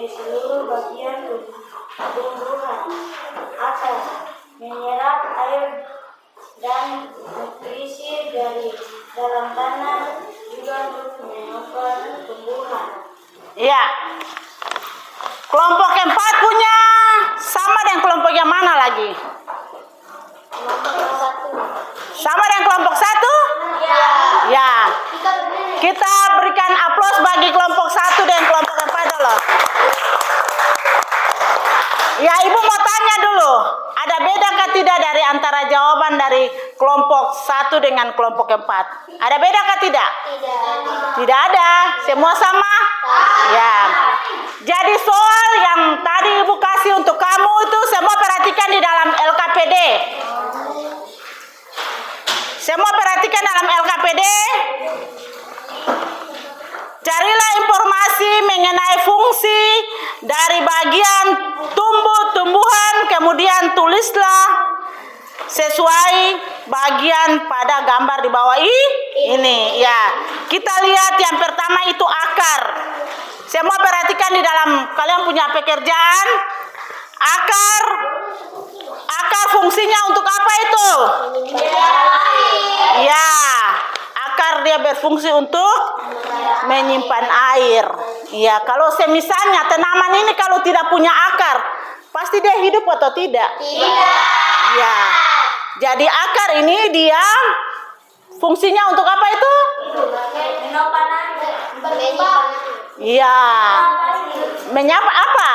dari seluruh bagian tumbuhan. Akar menyerap air dan nutrisi dari dalam tanah juga untuk menopang tumbuhan. Iya. Kelompok keempat punya sama dengan kelompok yang mana lagi? Kelompok yang satu. Sama dengan kelompok satu? Ya. Ya. Kita berikan aplaus bagi kelompok satu dan kelompok empat dulu. Ya, Ibu mau tanya dulu. Ada bedakah tidak dari antara jawaban dari kelompok satu dengan kelompok empat? Ada bedakah tidak? Tidak. Tidak ada. Semua sama? Ya. Jadi soal yang tadi Ibu kasih untuk kamu itu semua perhatikan di dalam LKPD. Semua perhatikan dalam LKPD. Carilah informasi mengenai fungsi dari bagian tumbuh-tumbuhan, kemudian tulislah sesuai bagian pada gambar di bawah ini. Ya, kita lihat yang pertama itu akar. Semua perhatikan di dalam kalian punya pekerjaan. Akar fungsinya untuk apa itu? Ya, akar dia berfungsi untuk menyimpan air. Ya, kalau misalnya tanaman ini kalau tidak punya akar, pasti dia hidup atau tidak? Tidak. Ya. Jadi akar ini dia fungsinya untuk apa itu? Menopang air. Iya. Menyapa apa?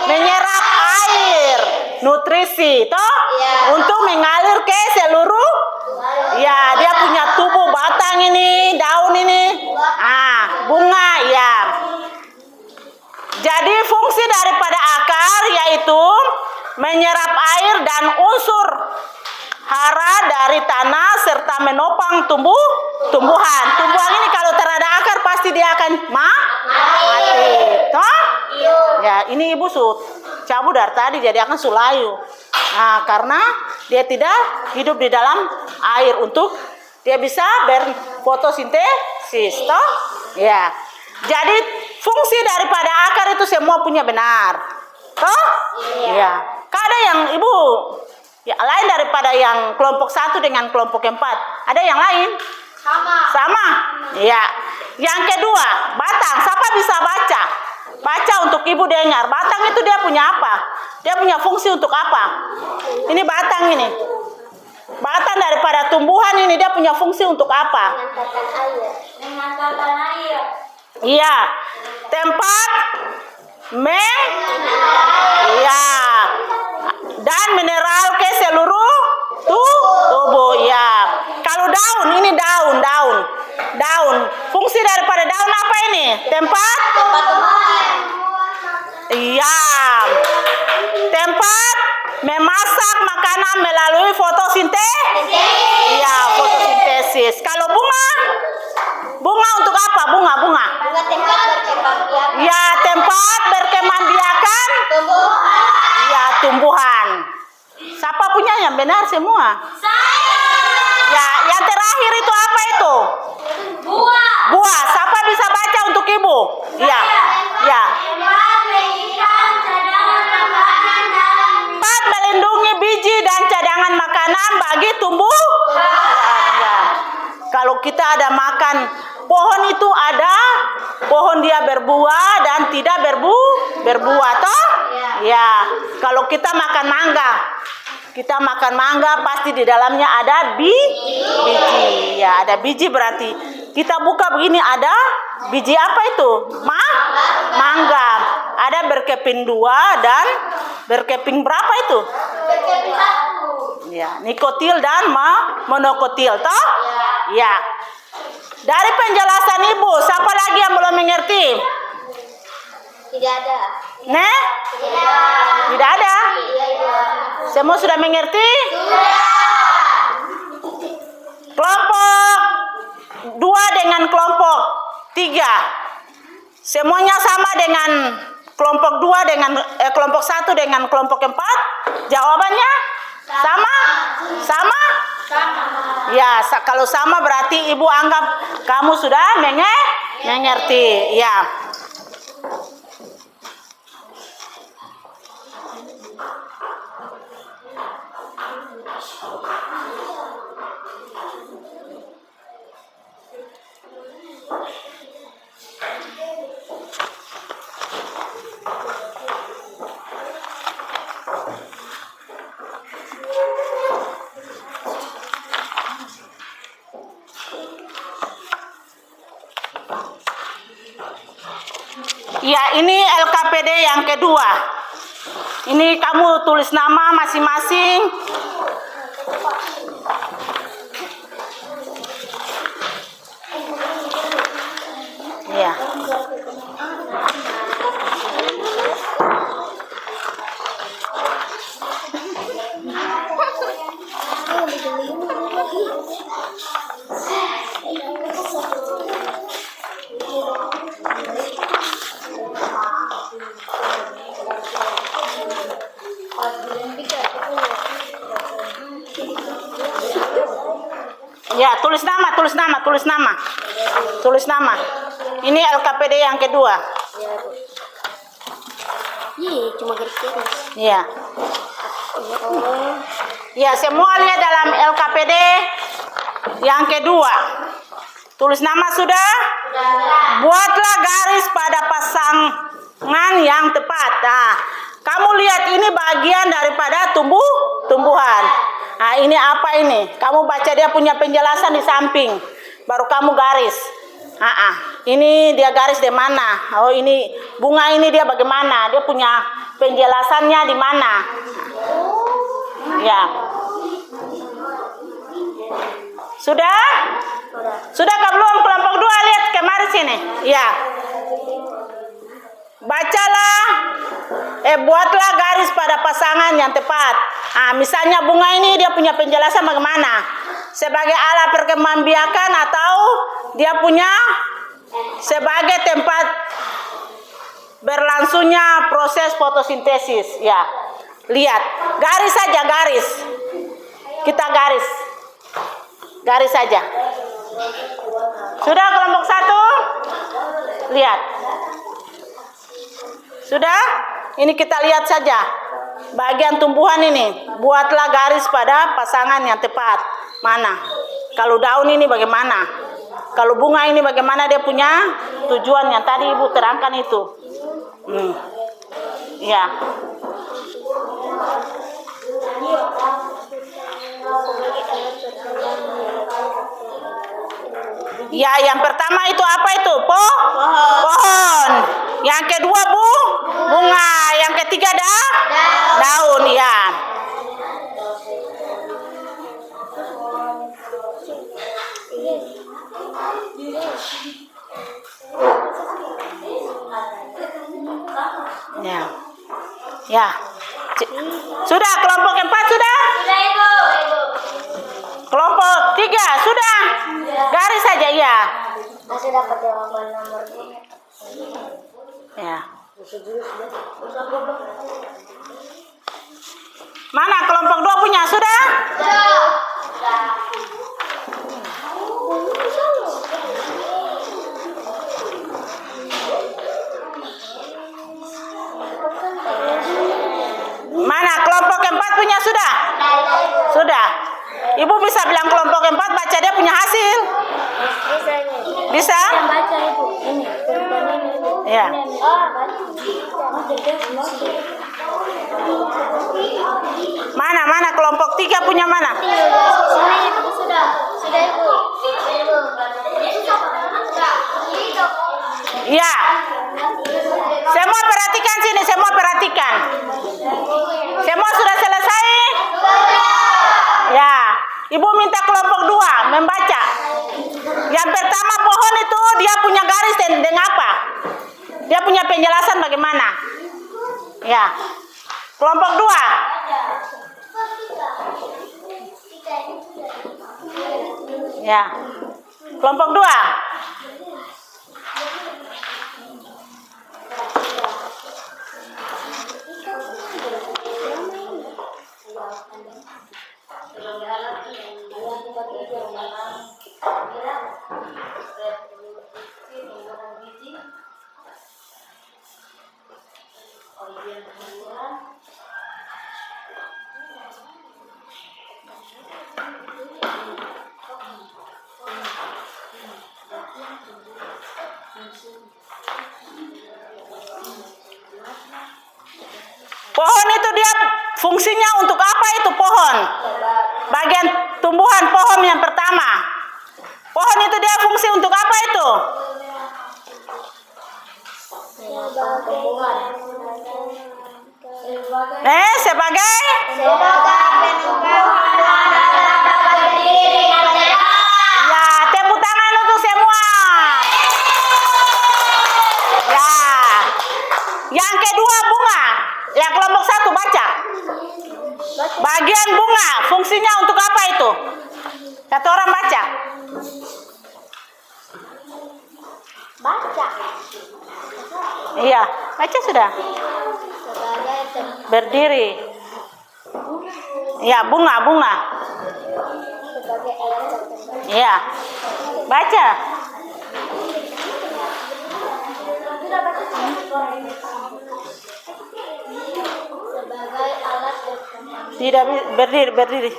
Menyerap air, nutrisi, toh? Iya. Untuk mengalir ke seluruh. Ya, dia punya tubuh batang ini, daun ini, bunga, ya. Jadi fungsi daripada akar yaitu menyerap air dan unsur hara dari tanah serta menopang tumbuhan. Tumbuhan ini kalau terada akar pasti dia akan mati. Toh? Ya, ini Ibu cabut dari tadi jadi akan sulayu. Nah, karena dia tidak hidup di dalam air untuk dia bisa berfotosintesis, toh? Ya. Jadi fungsi daripada akar itu semua punya benar. Toh? Iya. Ada yang Ibu ya, lain daripada yang kelompok satu dengan kelompok empat. Ada yang lain? Sama. Ya. Yang kedua, batang. Siapa bisa baca? Baca untuk Ibu dengar. Batang itu dia punya apa? Dia punya fungsi untuk apa? Ini batang ini. Batang daripada tumbuhan ini dia punya fungsi untuk apa? Mengantarkan air. Iya. Tempat iya. Dan mineral ke seluruh tubuh. Ya. Kalau daun ini daun. Fungsi daripada daun apa ini? Tempat iya. Tempat memasak makanan melalui fotosintesis. Iya, fotosintesis. Kalau bunga untuk apa? Bunga. Tempat berkembang biak. Ya, tempat berkembang biakan. Ya, tumbuhan. Siapa punya yang benar semua? Ya, yang terakhir itu apa itu? Buah. Siapa bisa baca untuk Ibu? Ya. Tempat melindungi biji dan cadangan makanan bagi tumbuhan. Ya. Kalau kita ada makan pohon itu ada pohon dia berbuah dan tidak berbuah, toh? Ya. Kalau kita makan mangga pasti di dalamnya ada biji. Ya, ada biji berarti kita buka begini ada biji apa itu? Mangga. Ada berkeping 2 dan berkeping berapa itu? Berkeping 1. Ya, nikotil dan monokotil, toh? Ya. Dari penjelasan Ibu, siapa lagi yang belum mengerti? Tidak ada. Tidak ada. Semua sudah mengerti? Kelompok 2 dengan kelompok 3. Semuanya sama dengan kelompok 2 dengan kelompok 1 dengan kelompok 4. Jawabannya sama? Ya, kalau sama berarti Ibu anggap kamu sudah mengerti. Ya. Ya, ini LKPD yang kedua. Ini kamu tulis nama masing-masing. Ya. Ya, tulis nama. Tulis nama. Ini LKPD yang kedua. Cuma garis-garis. Ya. Ya, semua lihat dalam LKPD yang kedua. Tulis nama sudah? Buatlah garis pada pasangan yang tepat. Nah, kamu lihat ini bagian daripada tumbuhan. Nah, ini apa ini? Kamu baca dia punya penjelasan di samping. Baru kamu garis. Ini dia garis di mana? Oh, ini bunga ini dia bagaimana? Dia punya penjelasannya di mana? Ya. Sudah? Sudah kah belum? Kelompok 2 lihat kemari sini. Ya. Bacalah. Buatlah garis pada pasangan yang tepat. Misalnya bunga ini dia punya penjelasan bagaimana? Sebagai alat perkembangbiakan atau dia punya sebagai tempat berlangsungnya proses fotosintesis. Ya. Lihat, garis saja garis. Kita garis. Garis saja. Sudah kelompok 1? Lihat. Sudah? Ini kita lihat saja. Bagian tumbuhan ini. Buatlah garis pada pasangan yang tepat. Mana? Kalau daun ini bagaimana? Kalau bunga ini bagaimana dia punya tujuan yang tadi Ibu terangkan itu. Ya. Ya, yang pertama itu apa itu? Pohon. Yang kedua bunga. Yang ketiga daun. Ya. Ya. Ya. Sudah kelompok 4 sudah? Sudah, Ibu. Kelompok 3 sudah? Garis saja ya. Masih dapat jawaban nomor 2. Ya. Mana kelompok 2 punya sudah? Mana kelompok 4 punya sudah? Sudah. Ibu bisa bilang kelompok 4 baca dia punya hasil? Bisa? Baca, Ibu. Ini. Ya. Mana kelompok 3 punya mana? Sudah, Ibu. Sudah, Ibu. Ya. Semua perhatikan sini, semua perhatikan. Semua sudah selesai? Ya. Ibu minta kelompok 2 membaca. Yang pertama pohon itu dia punya garis dengan apa? Dia punya penjelasan bagaimana? Ya. Kelompok 2. Ya. Kelompok 2. Pohon itu dia fungsinya untuk apa itu pohon? Bagian tumbuhan pohon yang pertama. Pohon itu dia fungsi untuk apa itu? Sebagai ya, tepuk tangan untuk semua. Ya. Yang kedua bunga. Yang kelompok 1 baca. Bagian bunga fungsinya untuk apa itu? Satu orang baca. Baca. Iya, baca sudah. Sebagai Berdiri. Ya, bunga. sebagai alat tertentu. Iya. Baca. Sebagai alat tertentu. Tidak berdiri.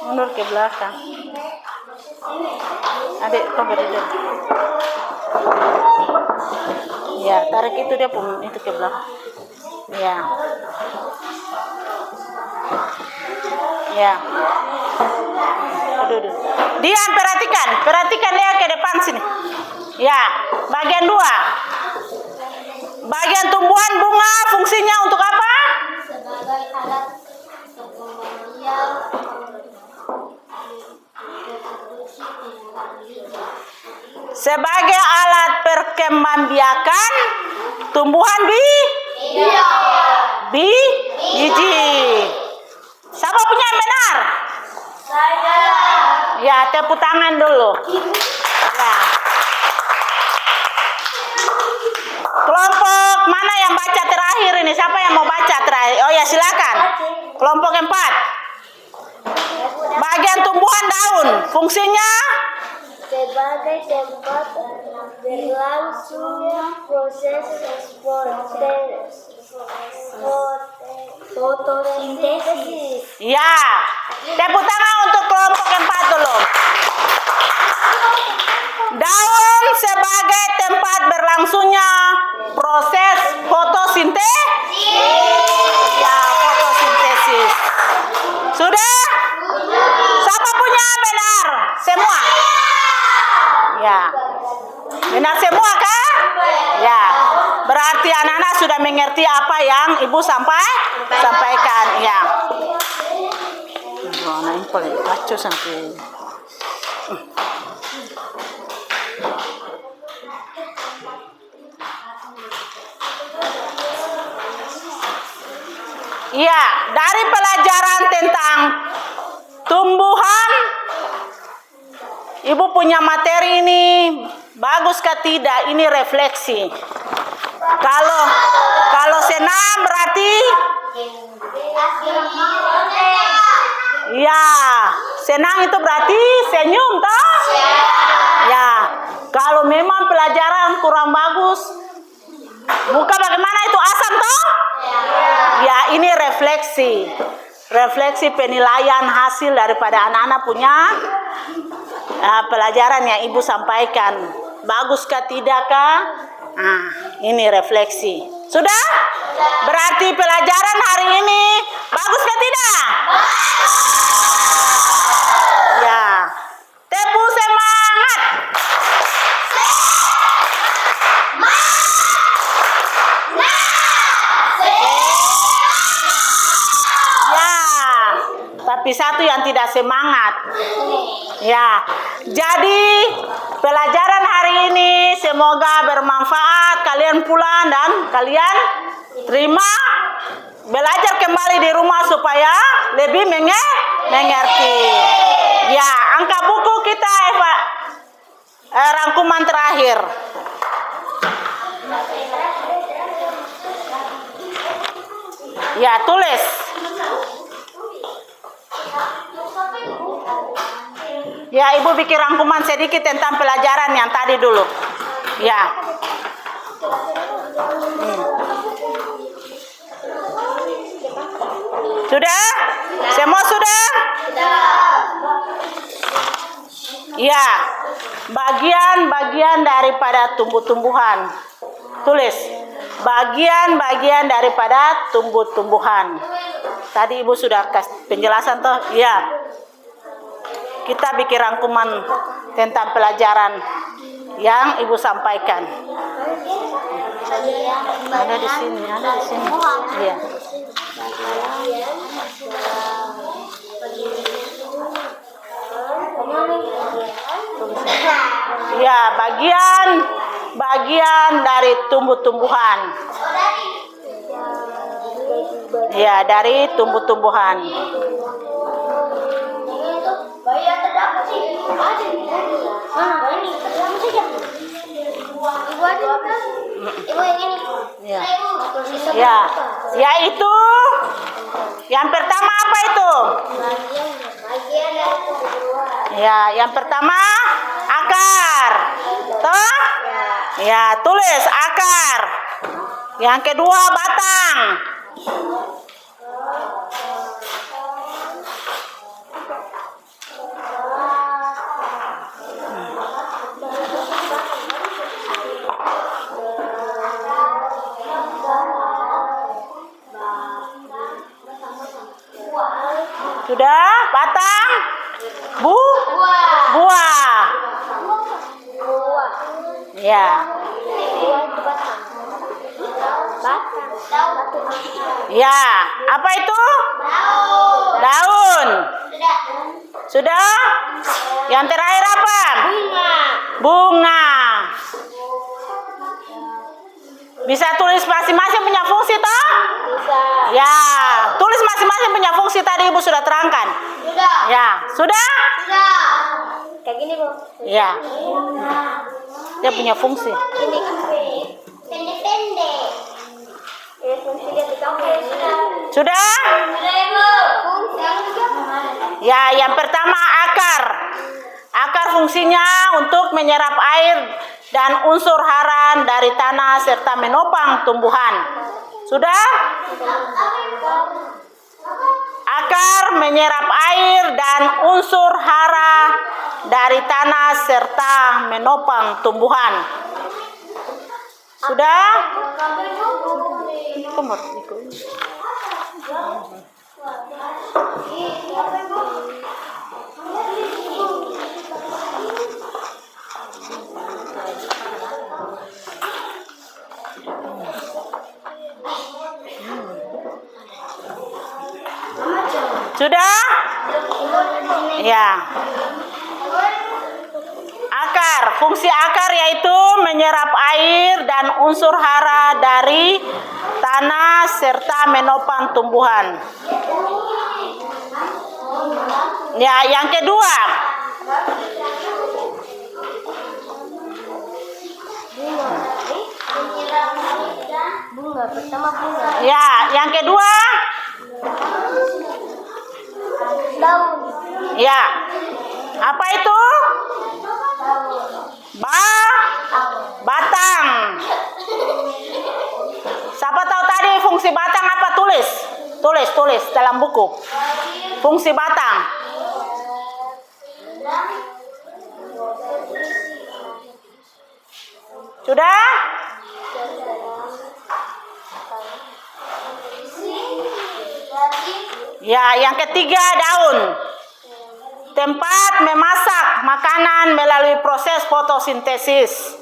Mundur ke belakang. Adik, kau berdiri. Ya, tarik itu dia pun itu ke belakang. Ya. Ya. Duduk. Diam, perhatikan dia ke depan sini. Ya, bagian 2. Bagian tumbuhan bunga fungsinya untuk apa? Sebagai alat pemilihan Sebagai alat perkembangbiakan tumbuhan biji. Siapa punya yang benar? Saya. Ya, tepuk tangan dulu. Ya. Kelompok mana yang baca terakhir ini? Siapa yang mau baca terakhir? Oh ya, silakan. Kelompok 4. Bagian tumbuhan daun, fungsinya Sebagai tempat berlangsungnya proses fotosintesis. ya. Tepuk tangan untuk kelompok 4 dulu. Daun sebagai tempat berlangsungnya proses fotosintesis. Ya, fotosintesis. Sudah? Siapa punya benar? Semua? Ya. Benar semua kan? Ya. Berarti anak-anak sudah mengerti apa yang Ibu sampaikan. Ya. Nah, ini paling kacau sampai. Iya, dari pelajaran tentang tumbuhan, Ibu punya materi ini baguskah tidak? Ini refleksi. Kalau senang berarti ya, senang itu berarti senyum toh? Ya. Kalau memang pelajaran kurang bagus, muka bagaimana itu asam toh? Ya, ini refleksi. Refleksi penilaian hasil daripada anak-anak punya pelajaran yang Ibu sampaikan. Baguskah tidakkah? Nah, ini refleksi. Sudah? Berarti pelajaran hari ini baguskah tidak? Ya. Tepuk semangat. Ya. Tapi satu yang tidak semangat. Ya. Jadi pelajaran hari ini semoga bermanfaat. Kalian pulang dan kalian terima, belajar kembali di rumah supaya lebih mengerti. Ya, angka buku kita rangkuman terakhir. Ya, tulis. Ya, Ibu bikin rangkuman sedikit tentang pelajaran yang tadi dulu. Ya. Sudah? Semua sudah? Ya. Bagian-bagian daripada tumbuh-tumbuhan. Tulis. Bagian-bagian daripada tumbuh-tumbuhan. Tadi Ibu sudah kasih penjelasan toh? Ya. Kita bikin rangkuman tentang pelajaran yang Ibu sampaikan. Ada di sini, ada di sini. Iya. Ya, bagian dari tumbuh-tumbuhan. Ya, dari tumbuh-tumbuhan. Bayi atau apa sih? Ada di mana? Bayi terdapat saja. Ibu ada kan? Ibu yang ini. Ya. Ya, yaitu yang pertama apa itu? Bagian dari tumbuhan. Ya, yang pertama akar. Toh? Ya, tulis akar. Yang kedua batang. Sudah? Batang? Buah. Buah. Ya. Buah itu batang. Batang. Ya. Apa itu? Daun. Daun. Sudah. Sudah? Yang terakhir apa? Bunga. Bunga. Bisa tulis masing-masing punya fungsi toh? Bisa. Ya. Tulis masing-masing punya fungsi tadi Ibu sudah terangkan. Sudah. Ya. Sudah? Sudah. Kayak gini, Bu. Ya. Dia punya fungsi. Ini pendek-pendek. Ini fungsi dia dipakai. Sudah? Sudah, Ibu. Fungsi yang kedua. Ya, yang pertama akar. Akar fungsinya untuk menyerap air dan unsur hara dari tanah serta menopang tumbuhan. Sudah? Akar menyerap air dan unsur hara dari tanah serta menopang tumbuhan. Sudah? Sudah? Ya. Akar, fungsi akar yaitu menyerap air dan unsur hara dari tanah serta menopang tumbuhan. Ya, yang kedua. Bunga, pertama bunga. Ya, yang kedua. Daun. Ya. Apa itu? Batang. Siapa tahu tadi fungsi batang apa? Tulis dalam buku. Fungsi batang. Sudah? Ya, yang ketiga daun. Tempat memasak makanan melalui proses fotosintesis.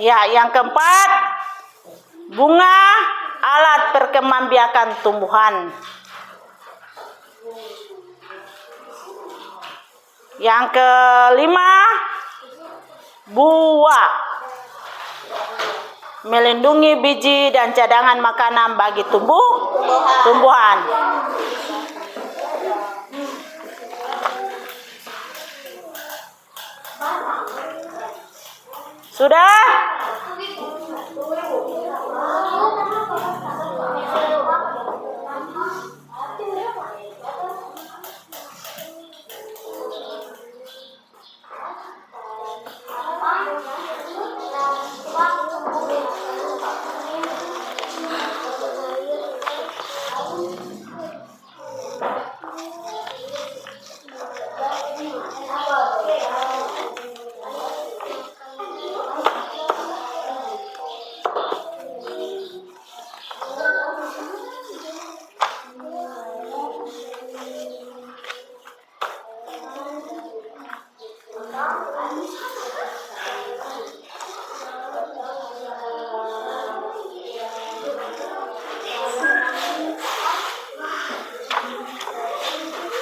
Ya, yang keempat bunga, alat perkembangbiakan tumbuhan. Yang kelima buah, melindungi biji dan cadangan makanan bagi tumbuhan. Sudah?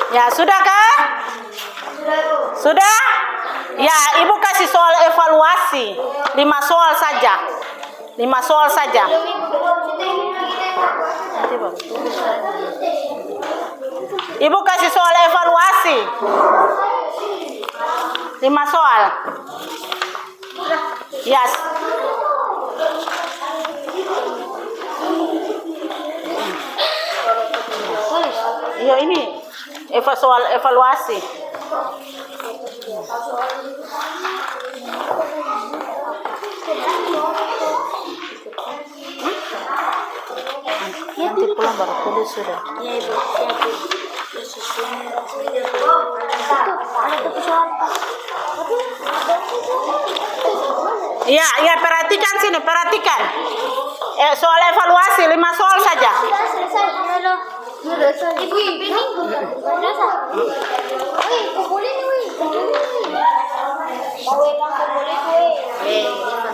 Ya, sudah kah? Sudah? Ya, Ibu kasih soal evaluasi. 5 soal saja. 5 soal saja. Ibu kasih soal evaluasi. 5 soal. Yes. Iya, ini soal evaluasi. Nanti pulang baru tulis sudah. Iya, Ibu. Iya, perhatikan sini, perhatikan. Soal evaluasi 5 soal saja. Sudah selesai. Ibu, ini selesai. Wih, kumpulin, wih.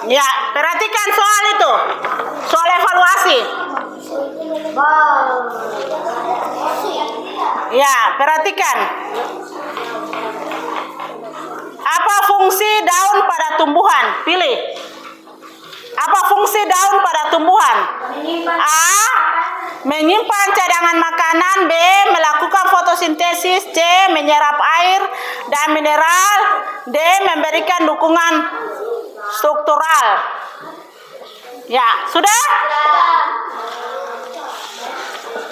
Ya, perhatikan soal itu. Soal evaluasi. Ya, perhatikan. Apa fungsi daun pada tumbuhan? Pilih. Apa fungsi daun pada tumbuhan? A. Menyimpan cadangan makanan. B. Melakukan fotosintesis. C. Menyerap air dan mineral. D. Memberikan dukungan struktural. Ya, sudah?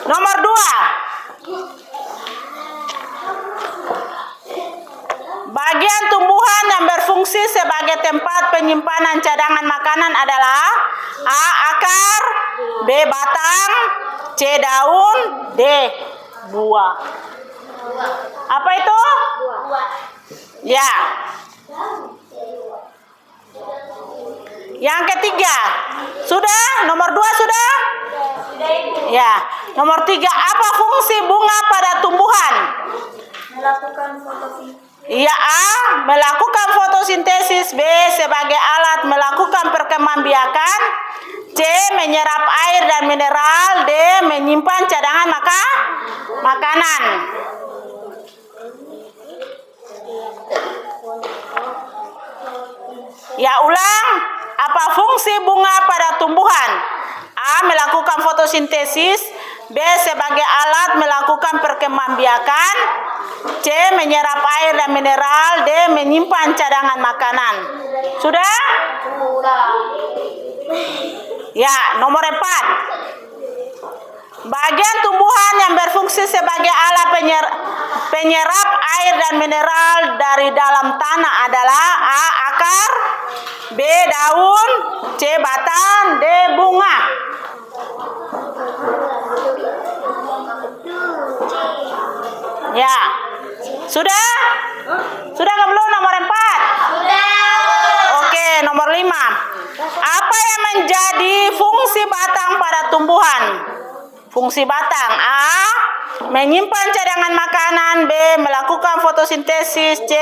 Nomor 2. Bagian tumbuhan yang berfungsi sebagai tempat penyimpanan cadangan makanan adalah A. Akar, B. Batang, C. Daun, D. Buah. Apa itu? Ya. Yang ketiga. Sudah? Nomor 2 sudah? Ya. Nomor 3. Apa fungsi bunga pada tumbuhan? Melakukan fotosintesis. Ya, A. Melakukan fotosintesis. B. Sebagai alat melakukan perkembangbiakan. C. Menyerap air dan mineral. D. Menyimpan cadangan makanan. Ya, ulang. Apa fungsi bunga pada tumbuhan? A. Melakukan fotosintesis. B. Sebagai alat melakukan perkembangbiakan. C. Menyerap air dan mineral. D. Menyimpan cadangan makanan. Sudah? Ya, nomor 4. Bagian tumbuhan yang berfungsi sebagai alat penyerap air dan mineral dari dalam tanah adalah A. Akar, B. Daun, C. Batang, D. Bunga. Ya, sudah? Sudah nggak belum nomor 4? Sudah. Oke, nomor 5. Apa yang menjadi fungsi batang pada tumbuhan? Fungsi batang. A. Menyimpan cadangan makanan. B. Melakukan fotosintesis. C.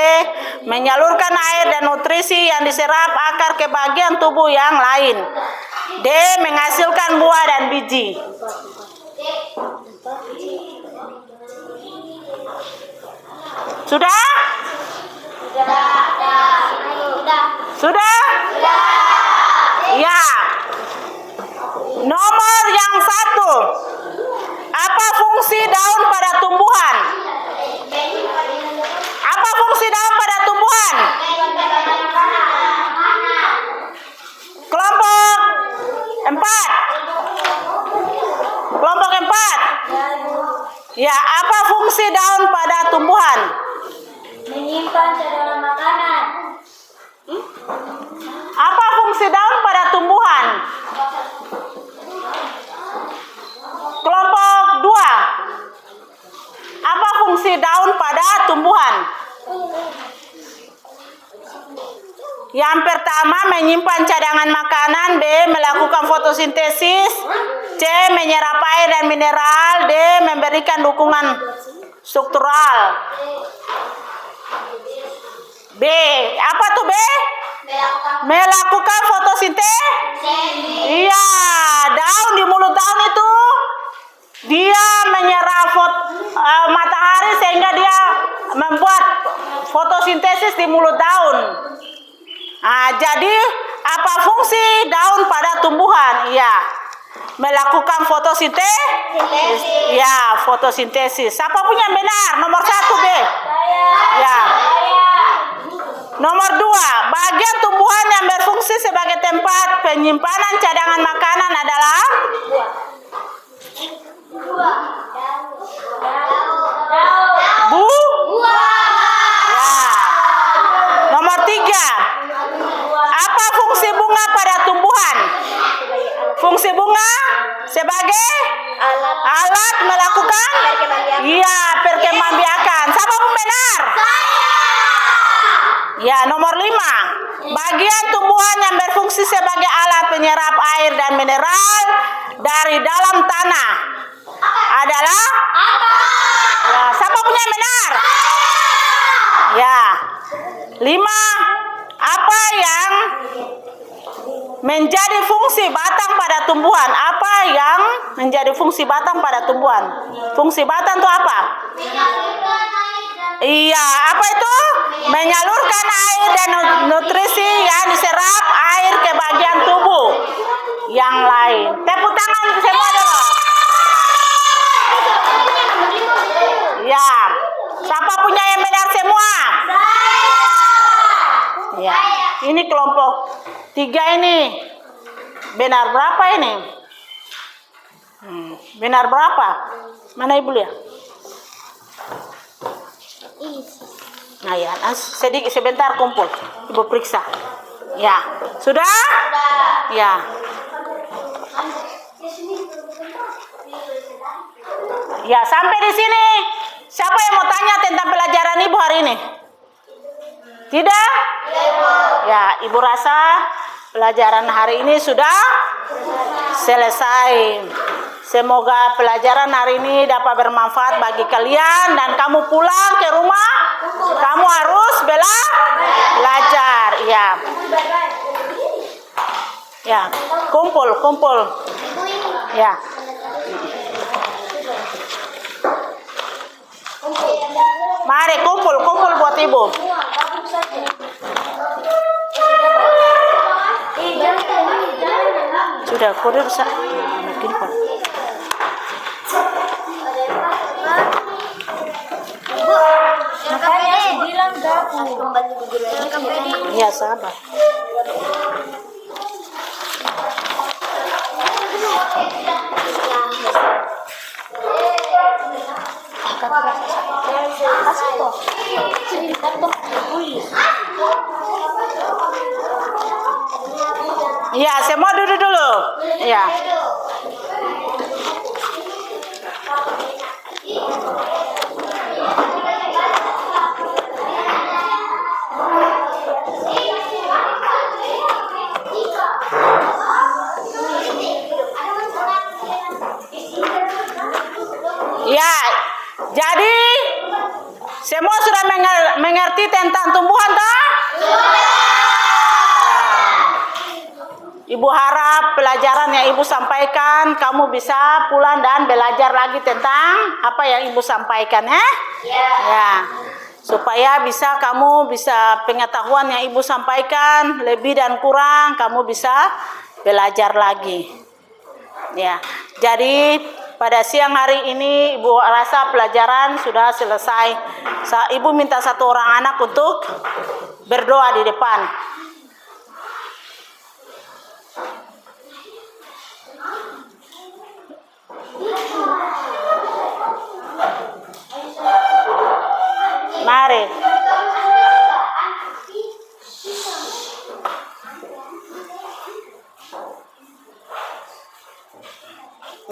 Menyalurkan air dan nutrisi yang diserap akar ke bagian tubuh yang lain. D. Menghasilkan buah dan biji. Sudah? Sudah? Ya. Nomor yang 1. Apa fungsi daun pada tumbuhan? Apa fungsi daun pada tumbuhan? Kelompok 4. Kelompok 4. Ya, apa fungsi daun pada tumbuhan? Menyimpan cadangan makanan. Apa fungsi daun pada tumbuhan? Kelompok 2. Apa fungsi daun pada tumbuhan? Yang pertama, menyimpan cadangan makanan. B. Melakukan fotosintesis. C. Menyerap air dan mineral. D. Memberikan dukungan struktural. B. Apa tuh B? Melakukan fotosintesis. Iya, daun di mulut daun itu dia menyerap matahari sehingga dia membuat fotosintesis di mulut daun. Nah, jadi apa fungsi daun pada tumbuhan? Ya, melakukan fotosintesis. Ya, fotosintesis. Siapa punya yang benar? Nomor 1 B. Ya. Nomor 2, bagian tumbuhan yang berfungsi sebagai tempat penyimpanan cadangan makanan adalah Ya. Nomor 3, apa fungsi bunga pada tumbuhan? Fungsi bunga sebagai alat melakukan perkembangbiakan. Siapa pun benar? Ya, nomor 5. Bagian tumbuhan yang berfungsi sebagai alat penyerap air dan mineral dari dalam tanah adalah Ya, siapa punya yang benar? Ya. 5. Apa yang menjadi fungsi batang pada tumbuhan? Apa yang menjadi fungsi batang pada tumbuhan? Fungsi batang itu apa? Iya, apa itu? Menyalurkan air dan nutrisi yang diserap air ke bagian tubuh yang lain. Tepuk tangan semua dulu. Ya, siapa punya yang benar semua? Ya, ini kelompok 3 ini. Benar berapa ini? Benar berapa? Mana ibu lihat? Nah ya, sedikit sebentar kumpul. Ibu periksa. Ya, sudah? Ya. Ya, sampai di sini. Siapa yang mau tanya tentang pelajaran ibu hari ini? Tidak? Ya, ibu rasa pelajaran hari ini sudah selesai. Semoga pelajaran hari ini dapat bermanfaat bagi kalian dan kamu pulang ke rumah, kamu harus belajar. Ya. Ya, kumpul. Ya. Mari kumpul buat ibu. Sudah, kurir makin pak. Makanya bilang gabung. Kembali ke lagi. Iya, sabar. Iya, semua duduk dulu. Iya. Ya, jadi semua sudah mengerti tentang tumbuhan toh? Ibu harap pelajaran yang ibu sampaikan kamu bisa pulang dan belajar lagi tentang apa yang ibu sampaikan ya. Ya. Supaya kamu bisa pengetahuan yang ibu sampaikan lebih dan kurang kamu bisa belajar lagi. Ya. Jadi pada siang hari ini ibu rasa pelajaran sudah selesai. Ibu minta 1 orang anak untuk berdoa di depan. Mari.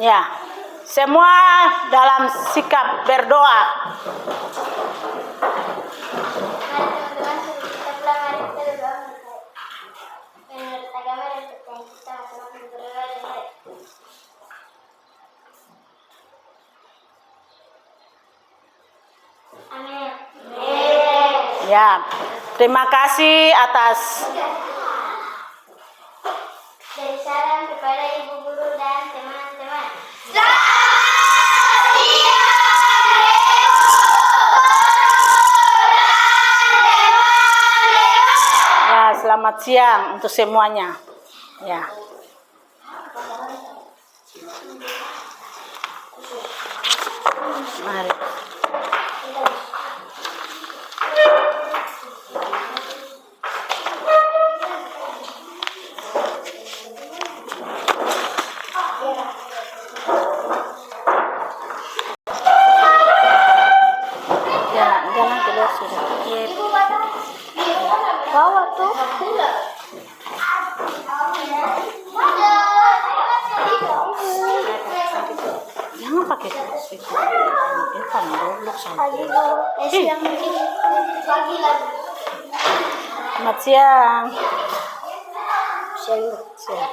Ya. Semua dalam sikap berdoa. Ya, terima kasih atas dari salam kepada ibu guru dan teman-teman. selamat siang untuk semuanya. Ya. Mari. Ya, jangan keluar sudah. Ibu kata bawa tuh. Jangan pakai itu. Dia kan goblok sampai. Siang pagi lagi. Selamat siang. Siang. Siang.